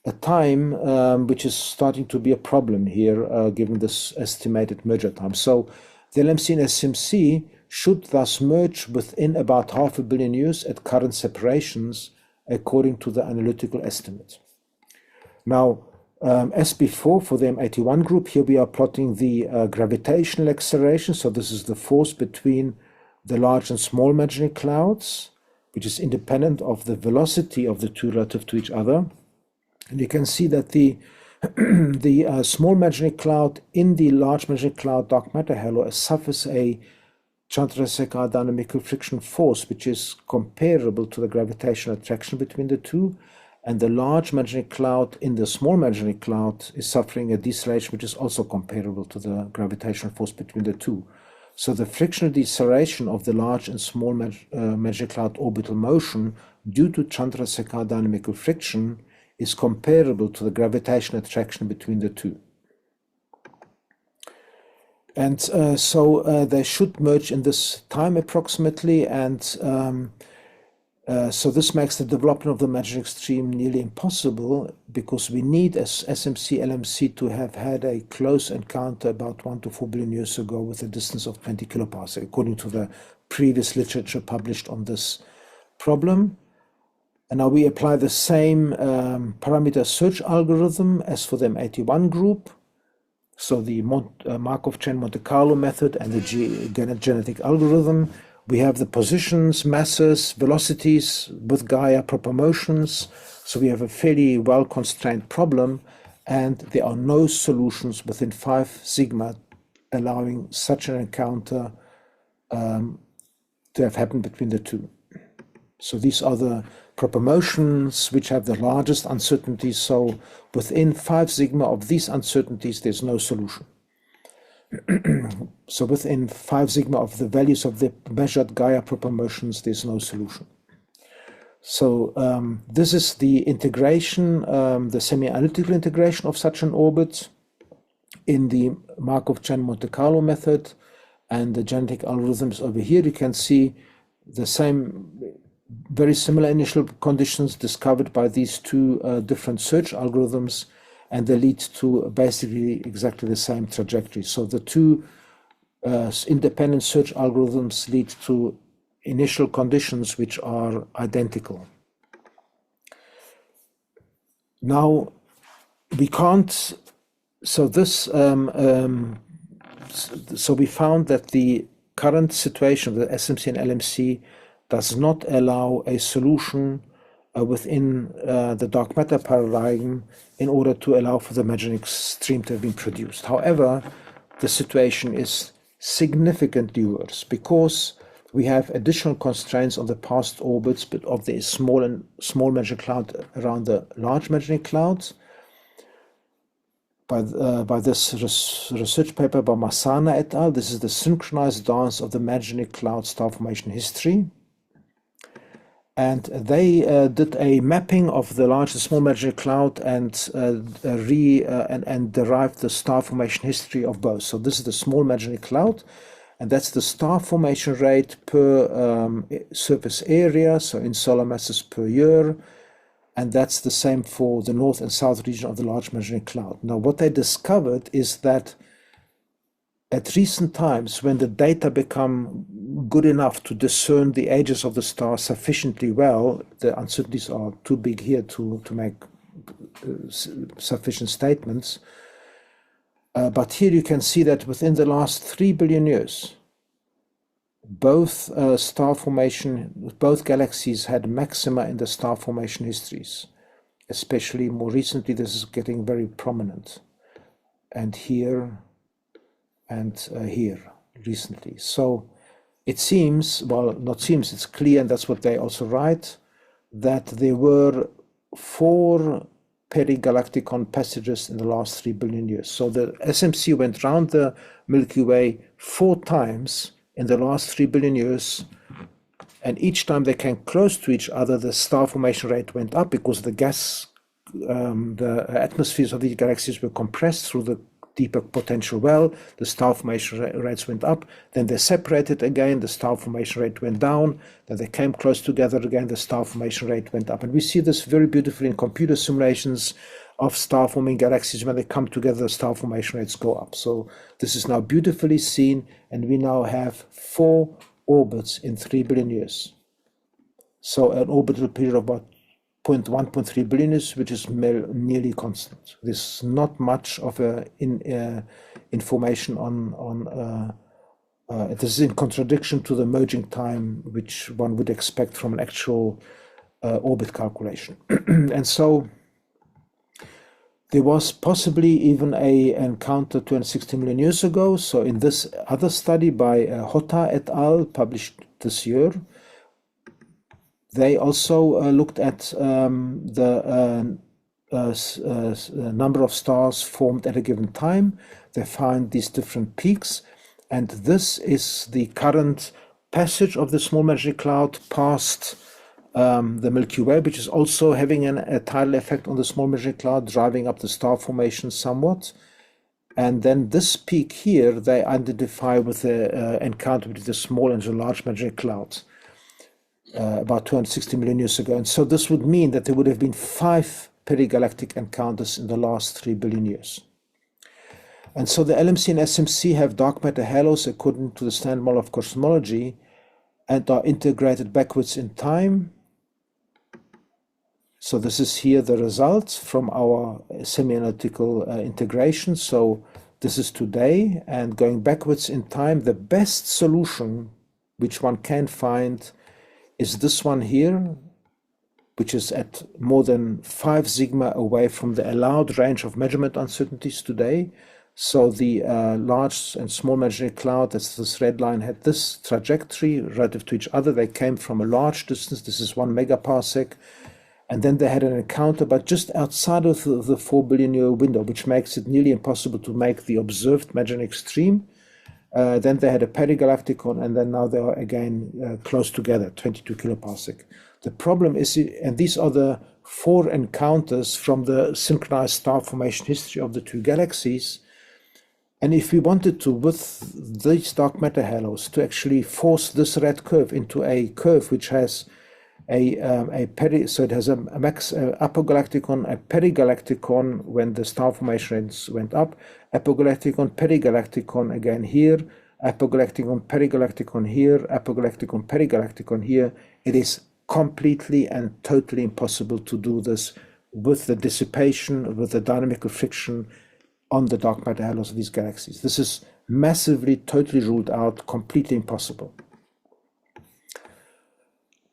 a time which is starting to be a problem here, given this estimated merger time. So the LMC and SMC should thus merge within about 500 million years at current separations, according to the analytical estimate. Now, as before, for the M81 group, here we are plotting the gravitational acceleration. So this is the force between the large and small Magellanic Clouds, which is independent of the velocity of the two relative to each other. And you can see that the small Magellanic Cloud in the large Magellanic Cloud dark matter halo suffers a Chandrasekhar Dynamical Friction Force, which is comparable to the gravitational attraction between the two. And the large Magellanic Cloud in the small Magellanic Cloud is suffering a deceleration, which is also comparable to the gravitational force between the two. So the frictional deceleration of the large and small Magellanic Cloud orbital motion due to Chandrasekhar dynamical friction is comparable to the gravitational attraction between the two. And so they should merge in this time approximately, and so this makes the development of the Magellanic stream nearly impossible, because we need as SMC LMC to have had a close encounter about 1 to 4 billion years ago with a distance of 20 kiloparsec, according to the previous literature published on this problem. And now we apply the same parameter search algorithm as for the M81 group. So the Markov chain Monte Carlo method and the genetic algorithm. We have the positions, masses, velocities with Gaia proper motions. So we have a fairly well-constrained problem, and there are no solutions within 5 sigma allowing such an encounter to have happened between the two. So these are the proper motions which have the largest uncertainties. So within 5 sigma of these uncertainties, there's no solution. So within 5 sigma of the values of the measured Gaia proper motions, there's no solution. So this is the integration, the semi-analytical integration of such an orbit in the Markov chain Monte Carlo method, and the genetic algorithms over here. You can see the same, very similar initial conditions discovered by these two different search algorithms, and they lead to basically exactly the same trajectory. So the two independent search algorithms lead to initial conditions which are identical. Now, we can't, so we found that the current situation of the SMC and LMC does not allow a solution within the dark matter paradigm in order to allow for the Magellanic stream to have been produced. However, the situation is significantly worse because we have additional constraints on the past orbits of the small Magellanic cloud around the large Magellanic clouds. By this research paper by Massana et al. This is the synchronized dance of the Magellanic cloud star formation history. And they did a mapping of the large and small Magellanic cloud and derived the star formation history of both. So this is the small Magellanic cloud, and that's the star formation rate per surface area, so in solar masses per year. And that's the same for the north and south region of the large Magellanic cloud. Now, what they discovered is that at recent times, when the data become good enough to discern the ages of the star sufficiently well, the uncertainties are too big here to make sufficient statements. But here you can see that within the last 3 billion years, both star formation, both galaxies had maxima in the star formation histories. Especially more recently, this is getting very prominent. And here and here recently. So it seems, well, not seems, it's clear, and that's what they also write, that there were 4 perigalacticon passages in the last 3 billion years. So the SMC went round the Milky Way 4 times in the last 3 billion years, and each time they came close to each other, the star formation rate went up because the gas, the atmospheres of these galaxies were compressed through the deeper potential well, the star formation rates went up, then they separated again, the star formation rate went down, then they came close together again, the star formation rate went up. And we see this very beautifully in computer simulations of star-forming galaxies. When they come together, the star formation rates go up. So this is now beautifully seen, and we now have 4 orbits in 3 billion years. So an orbital period of about 1.3 billion years, which is nearly constant. There's not much of information on this is in contradiction to the merging time, which one would expect from an actual orbit calculation. And so there was possibly even an encounter 260 million years ago. So in this other study by Hotta et al., published this year, they also looked at the number of stars formed at a given time. They found these different peaks, and this is the current passage of the small Magellanic cloud past the Milky Way, which is also having a tidal effect on the small Magellanic cloud, driving up the star formation somewhat. And then this peak here, they identify with the encounter between the small and the large Magellanic clouds about 260 million years ago. And so this would mean that there would have been 5 perigalactic encounters in the last 3 billion years. And so the LMC and SMC have dark matter halos according to the standard model of cosmology and are integrated backwards in time. So this is here the results from our semi-analytical integration. So this is today, and going backwards in time, the best solution which one can find is this one here, which is at more than 5 sigma away from the allowed range of measurement uncertainties today. So the large and small Magellanic cloud, that's this red line, had this trajectory relative to each other. They came from a large distance. This is 1 megaparsec. And then they had an encounter, but just outside of the 4 billion year window, which makes it nearly impossible to make the observed Magellanic stream. Then they had a perigalacticon, and then now they are again close together, 22 kiloparsec. The problem is, and these are the 4 encounters from the synchronized star formation history of the 2 galaxies. And if we wanted to, with these dark matter halos, to actually force this red curve into a curve which has so it has a max apogalacticon, a perigalacticon when the star formation rates went up, apogalacticon, perigalacticon again here, apogalacticon, perigalacticon here, apogalacticon, perigalacticon here. It is completely and totally impossible to do this with the dissipation, with the dynamical friction on the dark matter halos of these galaxies. This is massively, totally ruled out, completely impossible.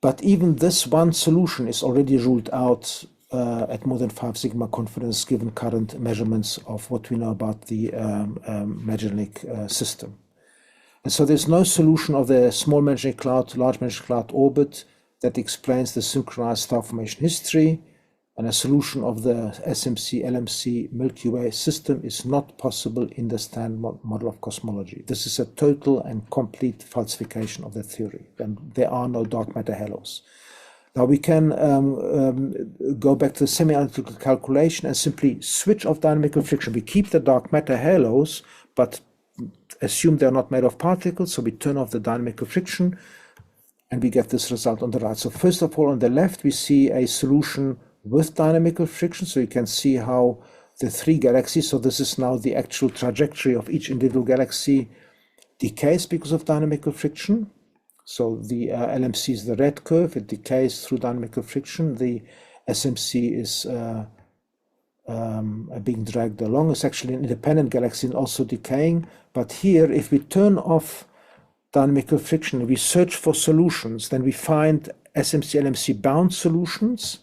But even this one solution is already ruled out at more than 5 sigma confidence given current measurements of what we know about the Magellanic system. And so there's no solution of the small Magellanic Cloud, large Magellanic Cloud orbit that explains the synchronized star formation history, and a solution of the SMC, LMC, Milky Way system is not possible in the standard model of cosmology. This is a total and complete falsification of the theory, and there are no dark matter halos. Now we can go back to the semi-analytical calculation and simply switch off dynamical friction. We keep the dark matter halos, but assume they're not made of particles, so we turn off the dynamical friction, and we get this result on the right. So first of all, on the left, we see a solution with dynamical friction, so you can see how the 3 galaxies, so this is now the actual trajectory of each individual galaxy, decays because of dynamical friction. So the LMC is the red curve, it decays through dynamical friction. The SMC is being dragged along. It's actually an independent galaxy and also decaying. But here, if we turn off dynamical friction, we search for solutions, then we find SMC, LMC bound solutions.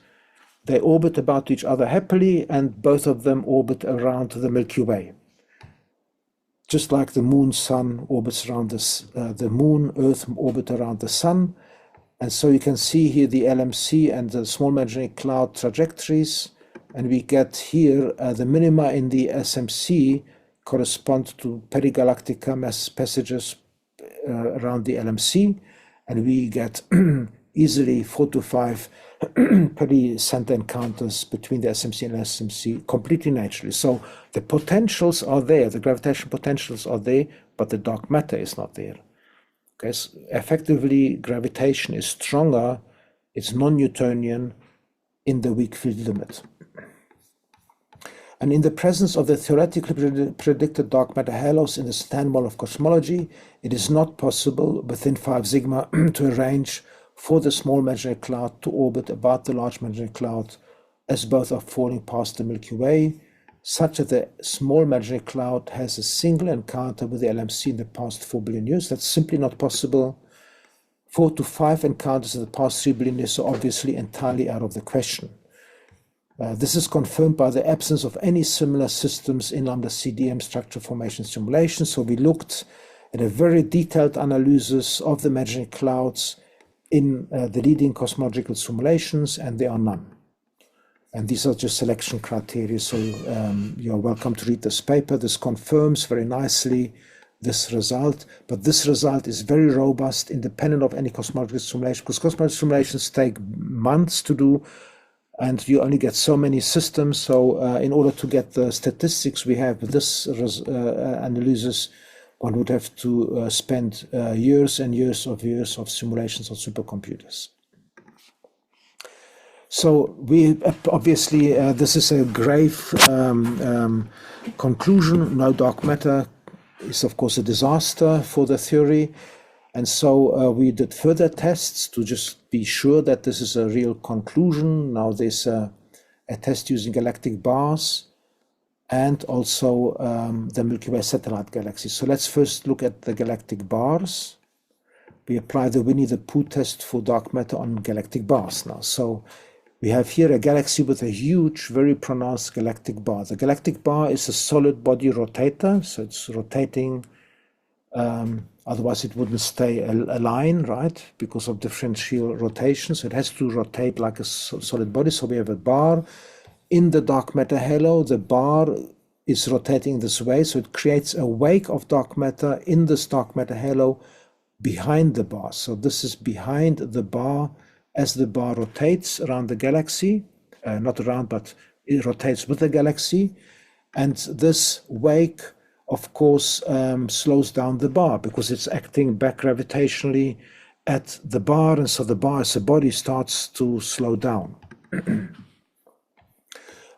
They orbit about each other happily, and both of them orbit around the Milky Way. Just like the moon, sun orbits around the moon, Earth orbit around the sun. And so you can see here the LMC and the small Magellanic Cloud trajectories. And we get here the minima in the SMC correspond to perigalactica mass passages around the LMC. And we get easily 4 to 5 peri-center encounters between the SMC and SMC completely naturally. So the potentials are there, the gravitational potentials are there, but the dark matter is not there. Okay, so effectively, gravitation is stronger, it's non-Newtonian in the weak field limit. And in the presence of the theoretically predicted dark matter halos in the standard model of cosmology, it is not possible within 5 sigma to arrange for the small Magellanic Cloud to orbit about the large Magellanic Cloud as both are falling past the Milky Way, such that the small Magellanic Cloud has a single encounter with the LMC in the past 4 billion years. That's simply not possible. 4 to 5 encounters in the past 3 billion years are obviously entirely out of the question. This is confirmed by the absence of any similar systems in lambda CDM structure formation simulation. So we looked at a very detailed analysis of the Magellanic Clouds in the leading cosmological simulations, and there are none. And these are just selection criteria, so you're welcome to read this paper. This confirms very nicely this result, but this result is very robust, independent of any cosmological simulation, because cosmological simulations take months to do, and you only get so many systems. So in order to get the statistics we have with this analysis, one would have to spend years and years of simulations on supercomputers. So we obviously, this is a grave conclusion. No dark matter is of course a disaster for the theory. And so we did further tests to just be sure that this is a real conclusion. Now there's a test using galactic bars and also the Milky Way satellite galaxies. So let's first look at the galactic bars. We apply the Winnie-the-Pooh test for dark matter on galactic bars now. So we have here a galaxy with a huge, very pronounced galactic bar. The galactic bar is a solid body rotator, so it's rotating, otherwise it wouldn't stay a line, right, because of differential rotation. So it has to rotate like a solid body. So we have a bar. In the dark matter halo, the bar is rotating this way, so it creates a wake of dark matter in this dark matter halo behind the bar. So this is behind the bar as the bar rotates around the galaxy, not around, but it rotates with the galaxy. And this wake, of course, slows down the bar because it's acting back gravitationally at the bar, and so the bar as a body starts to slow down.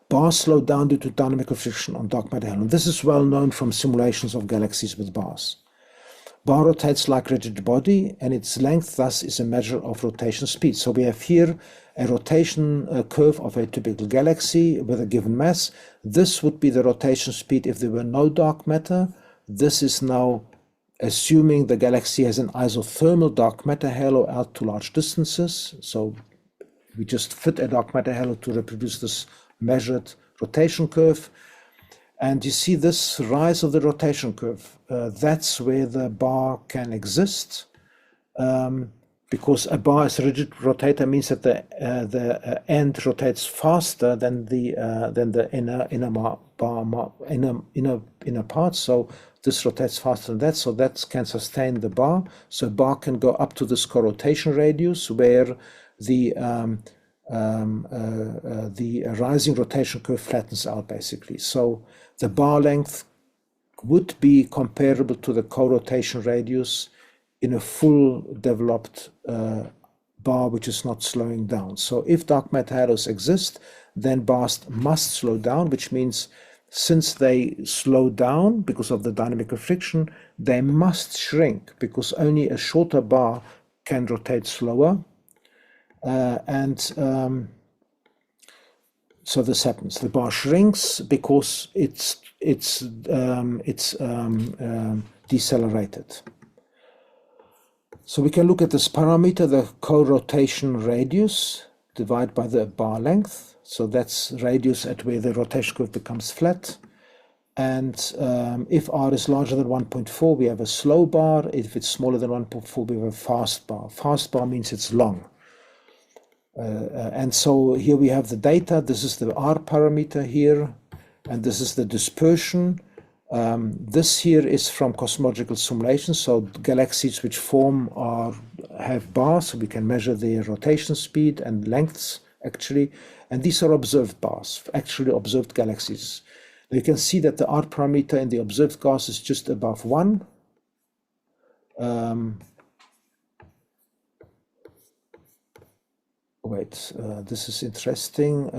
Bars slow down due to dynamical friction on dark matter halo. This is well known from simulations of galaxies with bars. Bar rotates like rigid body, and its length thus is a measure of rotation speed. So we have here a rotation curve of a typical galaxy with a given mass. This would be the rotation speed if there were no dark matter. This is now assuming the galaxy has an isothermal dark matter halo out to large distances. So we just fit a dark matter halo to reproduce this measured rotation curve. And you see this rise of the rotation curve. That's where the bar can exist. Because a bar as a rigid rotator means that the end rotates faster than the inner part. So this rotates faster than that. So that can sustain the bar. So a bar can go up to this co-rotation radius where the rising rotation curve flattens out basically. So the bar length would be comparable to the co-rotation radius in a full developed bar which is not slowing down. So if dark matter halos exist, then bars must slow down, which means since they slow down because of the dynamical friction, they must shrink because only a shorter bar can rotate slower. So this happens. The bar shrinks because it's decelerated. So we can look at this parameter, the co-rotation radius, divided by the bar length. So that's radius at where the rotation curve becomes flat. And if r is larger than 1.4, we have a slow bar. If it's smaller than 1.4, we have a fast bar. Fast bar means it's long. And so here we have the data. This is the R parameter here, and this is the dispersion. This here is from cosmological simulations. So galaxies which form have bars, so we can measure their rotation speed and lengths actually. And these are observed bars, actually observed galaxies. You can see that the R parameter in the observed gas is just above 1. This is interesting.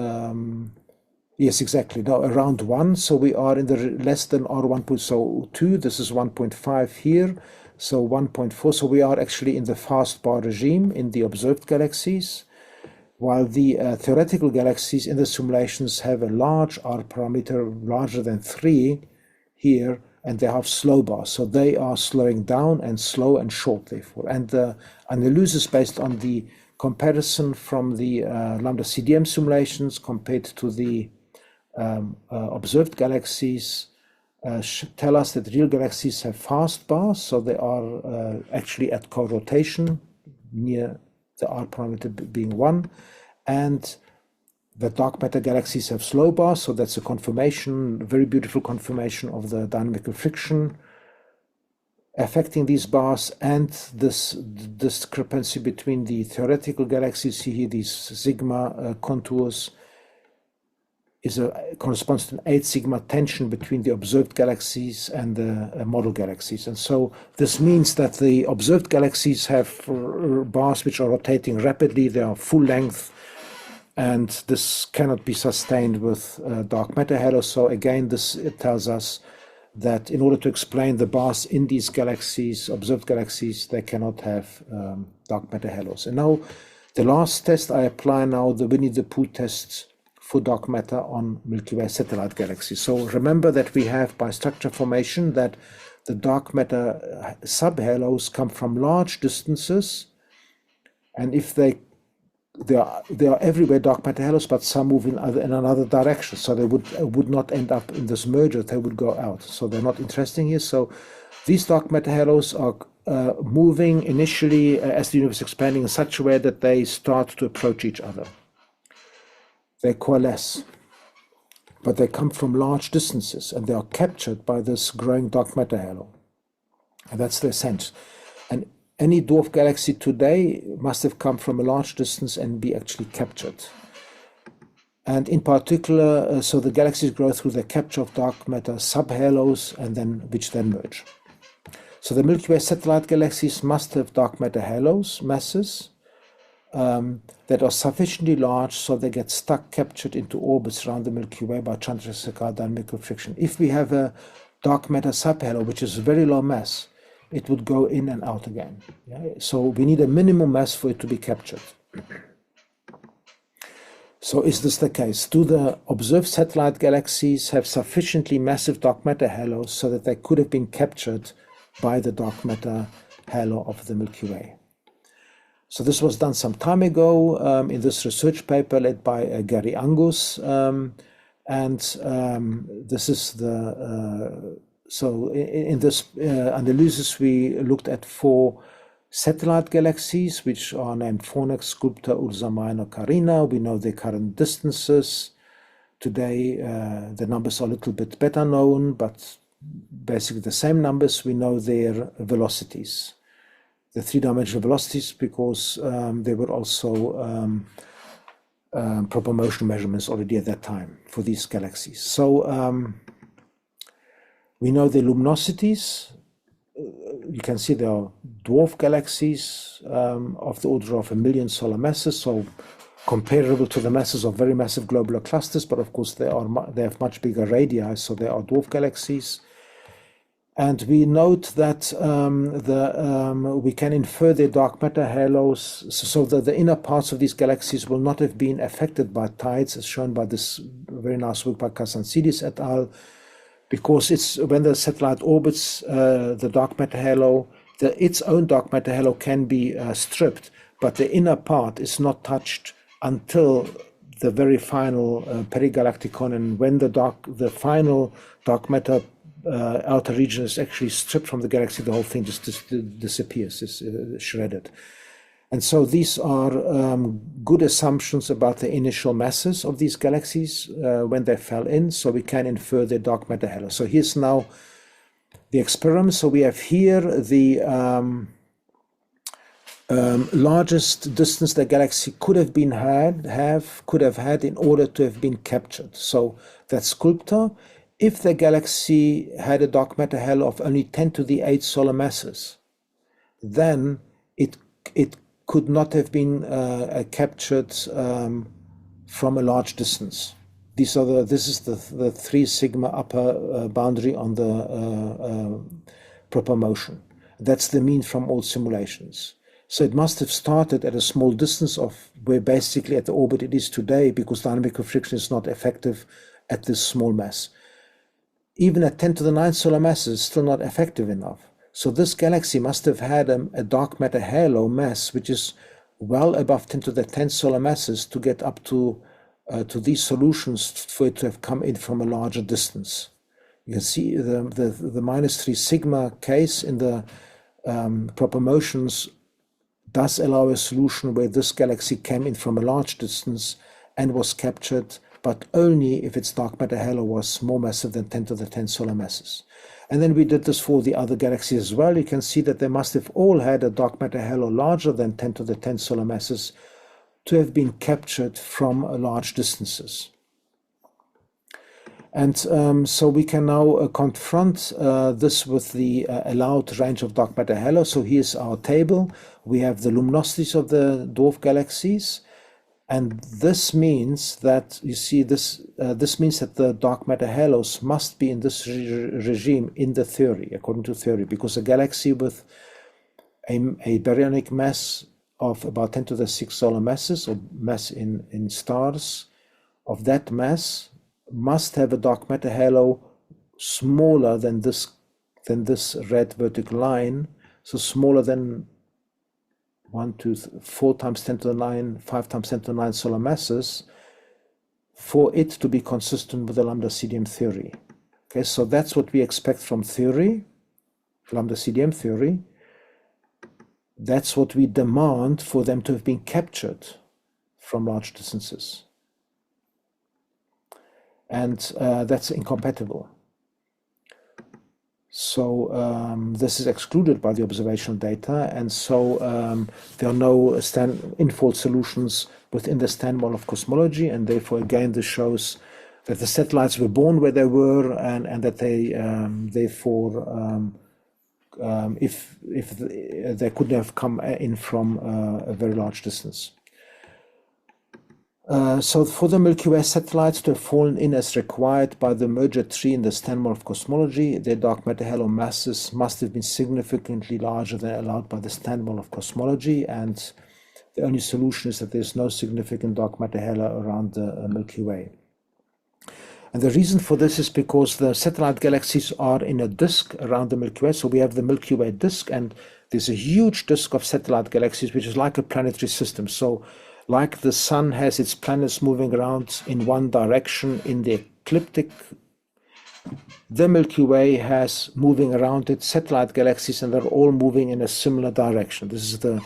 Yes, exactly. Now around 1, so we are in the less than R1.2. This is 1.5 here, so 1.4. So we are actually in the fast bar regime in the observed galaxies, while the theoretical galaxies in the simulations have a large R parameter, larger than 3 here, and they have slow bars. So they are slowing down and slow and short, therefore. And the analysis is based on the comparison from the lambda CDM simulations compared to the observed galaxies tell us that real galaxies have fast bars, so they are actually at co-rotation near the R parameter being 1, and the dark matter galaxies have slow bars, so that's a confirmation, very beautiful confirmation of the dynamical friction affecting these bars, and this discrepancy between the theoretical galaxies, see here these sigma contours, corresponds to an 8 sigma tension between the observed galaxies and the model galaxies. And so this means that the observed galaxies have bars which are rotating rapidly, they are full length, and this cannot be sustained with dark matter halos. So again, it tells us that in order to explain the bars in these galaxies, observed galaxies, they cannot have dark matter halos. And now the last test, I apply now the Winnie-the-Pooh tests for dark matter on Milky Way satellite galaxies. So remember that we have by structure formation that the dark matter subhalos come from large distances, and if they are everywhere dark matter halos, but some move in another direction, so they would not end up in this merger, they would go out, so they're not interesting here. So these dark matter halos are moving initially as the universe is expanding in such a way that they start to approach each other. They coalesce, but they come from large distances, and they are captured by this growing dark matter halo, and that's the sense. And any dwarf galaxy today must have come from a large distance and be actually captured. And in particular, so the galaxies grow through the capture of dark matter subhalos, and which then merge. So the Milky Way satellite galaxies must have dark matter halos, masses, that are sufficiently large so they get stuck, captured into orbits around the Milky Way by Chandrasekhar Dynamical Friction. If we have a dark matter subhalo, which is very low mass, it would go in and out again. Yeah? So we need a minimum mass for it to be captured. So is this the case? Do the observed satellite galaxies have sufficiently massive dark matter halos so that they could have been captured by the dark matter halo of the Milky Way? So this was done some time ago in this research paper led by Gary Angus. This is the, so in this analysis, we looked at 4 satellite galaxies, which are named Fornax, Sculptor, Ursa Minor, Carina. We know their current distances. Today, the numbers are a little bit better known, but basically the same numbers. We know their velocities, the 3-dimensional velocities, because there were also proper motion measurements already at that time for these galaxies. So we know the luminosities. You can see there are dwarf galaxies of the order of 1 million solar masses, so comparable to the masses of very massive globular clusters, but of course they have much bigger radii, so they are dwarf galaxies. And we note that we can infer their dark matter halos, so that the inner parts of these galaxies will not have been affected by tides, as shown by this very nice work by Kasantzidis et al., because it's when the satellite orbits the dark matter halo, its own dark matter halo can be stripped, but the inner part is not touched until the very final perigalacticon, and when the final dark matter outer region is actually stripped from the galaxy, the whole thing just disappears, is shredded. And so these are good assumptions about the initial masses of these galaxies when they fell in, so we can infer their dark matter halo. So here's now the experiment. So we have here the largest distance the galaxy could have had in order to have been captured. So that's Sculptor. If the galaxy had a dark matter halo of only 10 to the 8 solar masses, then it could not have been captured from a large distance. This is the 3 sigma upper boundary on the proper motion. That's the mean from all simulations. So it must have started at a small distance of where basically at the orbit it is today, because dynamical friction is not effective at this small mass. Even at 10 to the 9 solar masses, it's still not effective enough. So this galaxy must have had a dark matter halo mass, which is well above 10 to the 10 solar masses to get up to these solutions for it to have come in from a larger distance. You can see the minus 3 sigma case in the proper motions does allow a solution where this galaxy came in from a large distance and was captured, but only if its dark matter halo was more massive than 10 to the 10 solar masses. And then we did this for the other galaxies as well. You can see that they must have all had a dark matter halo larger than 10 to the 10 solar masses to have been captured from large distances. And so we can now confront this with the allowed range of dark matter halo. So here's our table. We have the luminosities of the dwarf galaxies. And this means that, you see, this means that the dark matter halos must be in this regime in the theory, according to theory, because a galaxy with a baryonic mass of about 10 to the 6 solar masses, or mass in stars, of that mass must have a dark matter halo smaller than this red vertical line, so smaller than 1, 2, 4 times 10 to the 9, 5 times 10 to the 9 solar masses, for it to be consistent with the lambda CDM theory. Okay, so that's what we expect from theory, lambda CDM theory. That's what we demand for them to have been captured from large distances. And that's incompatible. So this is excluded by the observational data, and so there are no in-fault solutions within the stand model of cosmology, and therefore again this shows that the satellites were born where they were, and that they therefore if they couldn't have come in from a very large distance. So for the Milky Way satellites to have fallen in as required by the merger tree in the Standard Model of Cosmology, their dark matter halo masses must have been significantly larger than allowed by the Standard Model of Cosmology, and the only solution is that there's no significant dark matter halo around the Milky Way. And the reason for this is because the satellite galaxies are in a disk around the Milky Way. So we have the Milky Way disk, and there's a huge disk of satellite galaxies, which is like a planetary system. So like the sun has its planets moving around in one direction in the ecliptic, the Milky Way has moving around its satellite galaxies, and they're all moving in a similar direction. This is the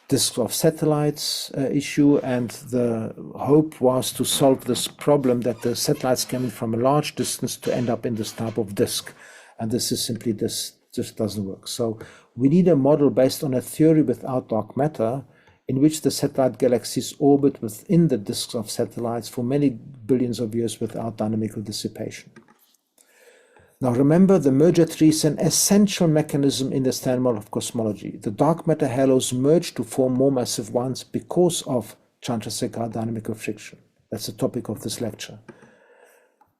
disk of satellites issue, and the hope was to solve this problem that the satellites coming from a large distance to end up in this type of disk. And this is simply, this just doesn't work. So we need a model based on a theory without dark matter, in which the satellite galaxies orbit within the disks of satellites for many billions of years without dynamical dissipation. Now remember, the merger tree is an essential mechanism in the Standard Model of Cosmology. The dark matter halos merge to form more massive ones because of Chandrasekhar dynamical friction. That's the topic of this lecture.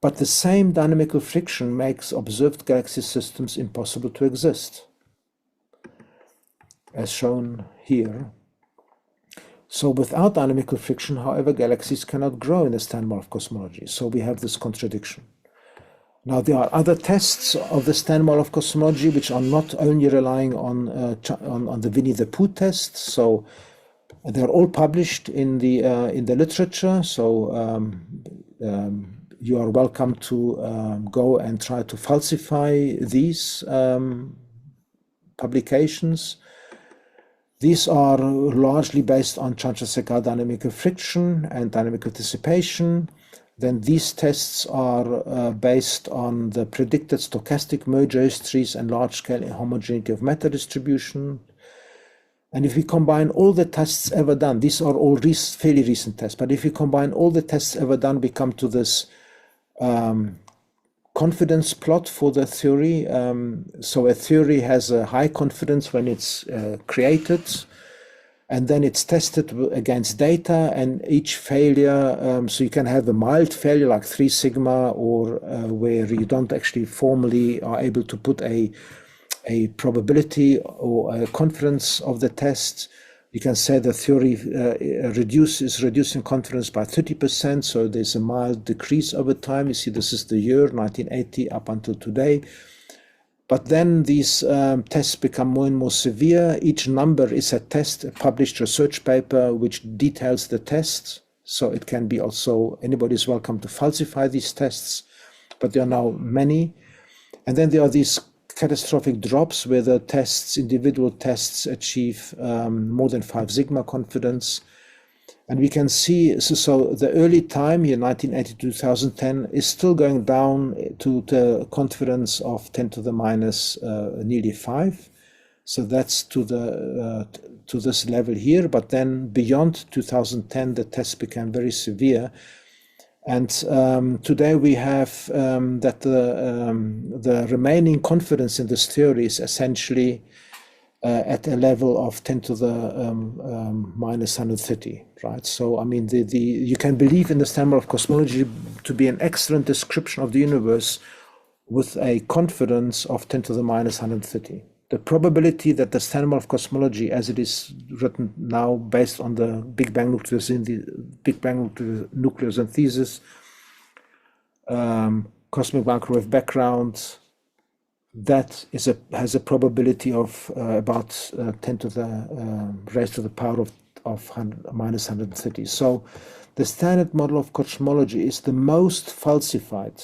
But the same dynamical friction makes observed galaxy systems impossible to exist, as shown here. So without dynamical friction, however, galaxies cannot grow in the Standard Model of Cosmology. So we have this contradiction. Now there are other tests of the Standard Model of Cosmology which are not only relying on the Winnie-the-Pooh test. So they're all published in the literature. So you are welcome to go and try to falsify these publications. These are largely based on Chandrasekhar dynamical friction and dynamical dissipation. Then these tests are based on the predicted stochastic merger histories and large-scale homogeneity of matter distribution. And if we combine all the tests ever done, these are all fairly recent tests, but if we combine all the tests ever done, we come to this confidence plot for the theory. So a theory has a high confidence when it's created, and then it's tested against data, and each failure, so you can have a mild failure like 3 sigma, or where you don't actually formally are able to put a probability or a confidence of the test. You can say the theory is reducing confidence by 30%, so there's a mild decrease over time. You see, this is the year 1980 up until today. But then these tests become more and more severe. Each number is a test, a published research paper which details the test. So it can be also, anybody is welcome to falsify these tests, but there are now many. And then there are these catastrophic drops where the tests, individual tests, achieve more than 5 sigma confidence. And we can see, so the early time here, 1980 to 2010, is still going down to the confidence of 10 to the minus nearly 5. So that's to this level here. But then beyond 2010, the tests became very severe. And today we have that the remaining confidence in this theory is essentially at a level of 10 to the minus 130, right? So, I mean, you can believe in the Standard Model of Cosmology to be an excellent description of the universe with a confidence of 10 to the minus 130. The probability that the Standard Model of Cosmology, as it is written now, based on the Big Bang nucleus synthesis, cosmic microwave background, that has a probability of about 10 to the raised to the power of minus 130. So the Standard Model of Cosmology is the most falsified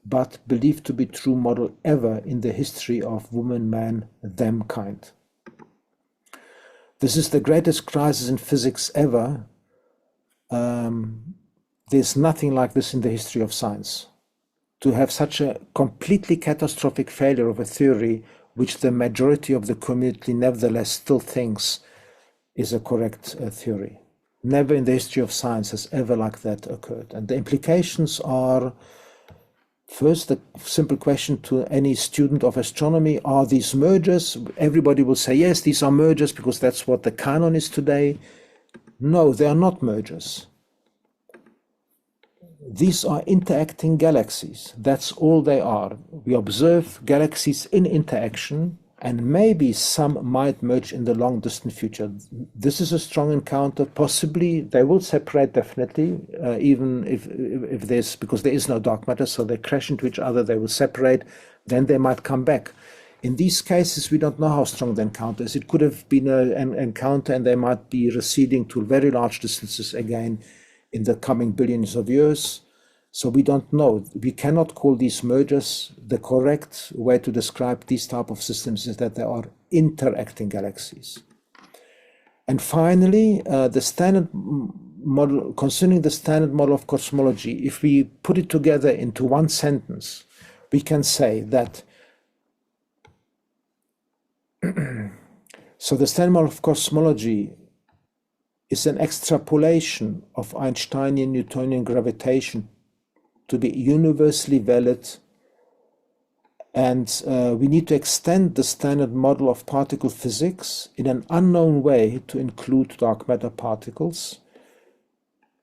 but believed to be true model ever in the history of woman, man, them kind. This is the greatest crisis in physics ever. There's nothing like this in the history of science. To have such a completely catastrophic failure of a theory, which the majority of the community nevertheless still thinks is a correct theory. Never in the history of science has ever like that occurred. And the implications are, first, the simple question to any student of astronomy, are these mergers? Everybody will say, yes, these are mergers because that's what the canon is today. No, they are not mergers. These are interacting galaxies. That's all they are. We observe galaxies in interaction, and maybe some might merge in the long distant future. This is a strong encounter. Possibly they will separate definitely, even if there's, because there is no dark matter, so they crash into each other, they will separate, then they might come back. In these cases, we don't know how strong the encounter is. It could have been an encounter and they might be receding to very large distances again in the coming billions of years. So we don't know. We cannot call these mergers. The correct way to describe these type of systems is that they are interacting galaxies. And finally, the standard model, concerning the standard model of cosmology, if we put it together into one sentence, we can say that so the standard model of cosmology is an extrapolation of Einsteinian Newtonian gravitation to be universally valid, and we need to extend the standard model of particle physics in an unknown way to include dark matter particles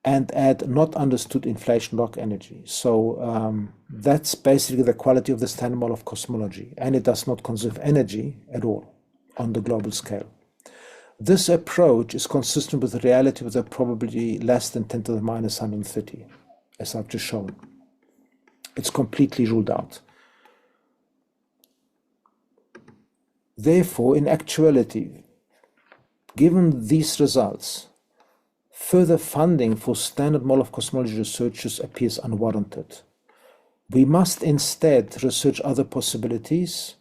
and add not understood inflation lock energy. So that's basically the quality of the standard model of cosmology, and it does not conserve energy at all on the global scale. This approach is consistent with the reality with a probability less than 10 to the minus 130, as I've just shown. It's completely ruled out. Therefore, in actuality, given these results, further funding for standard model of cosmology researchers appears unwarranted. We must instead research other possibilities,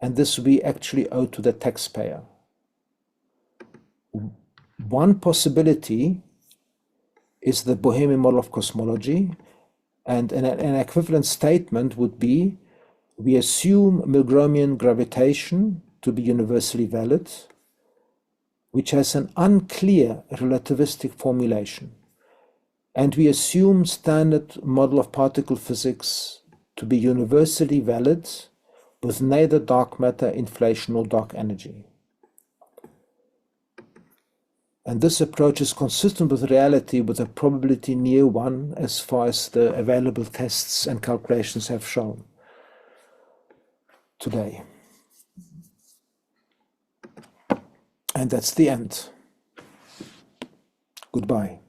and this we actually owe to the taxpayer. One possibility is the Bohemian model of cosmology, and an equivalent statement would be, we assume Milgromian gravitation to be universally valid, which has an unclear relativistic formulation, and we assume standard model of particle physics to be universally valid with neither dark matter, inflation, nor dark energy. And this approach is consistent with reality with a probability near 1 as far as the available tests and calculations have shown today. And that's the end. Goodbye.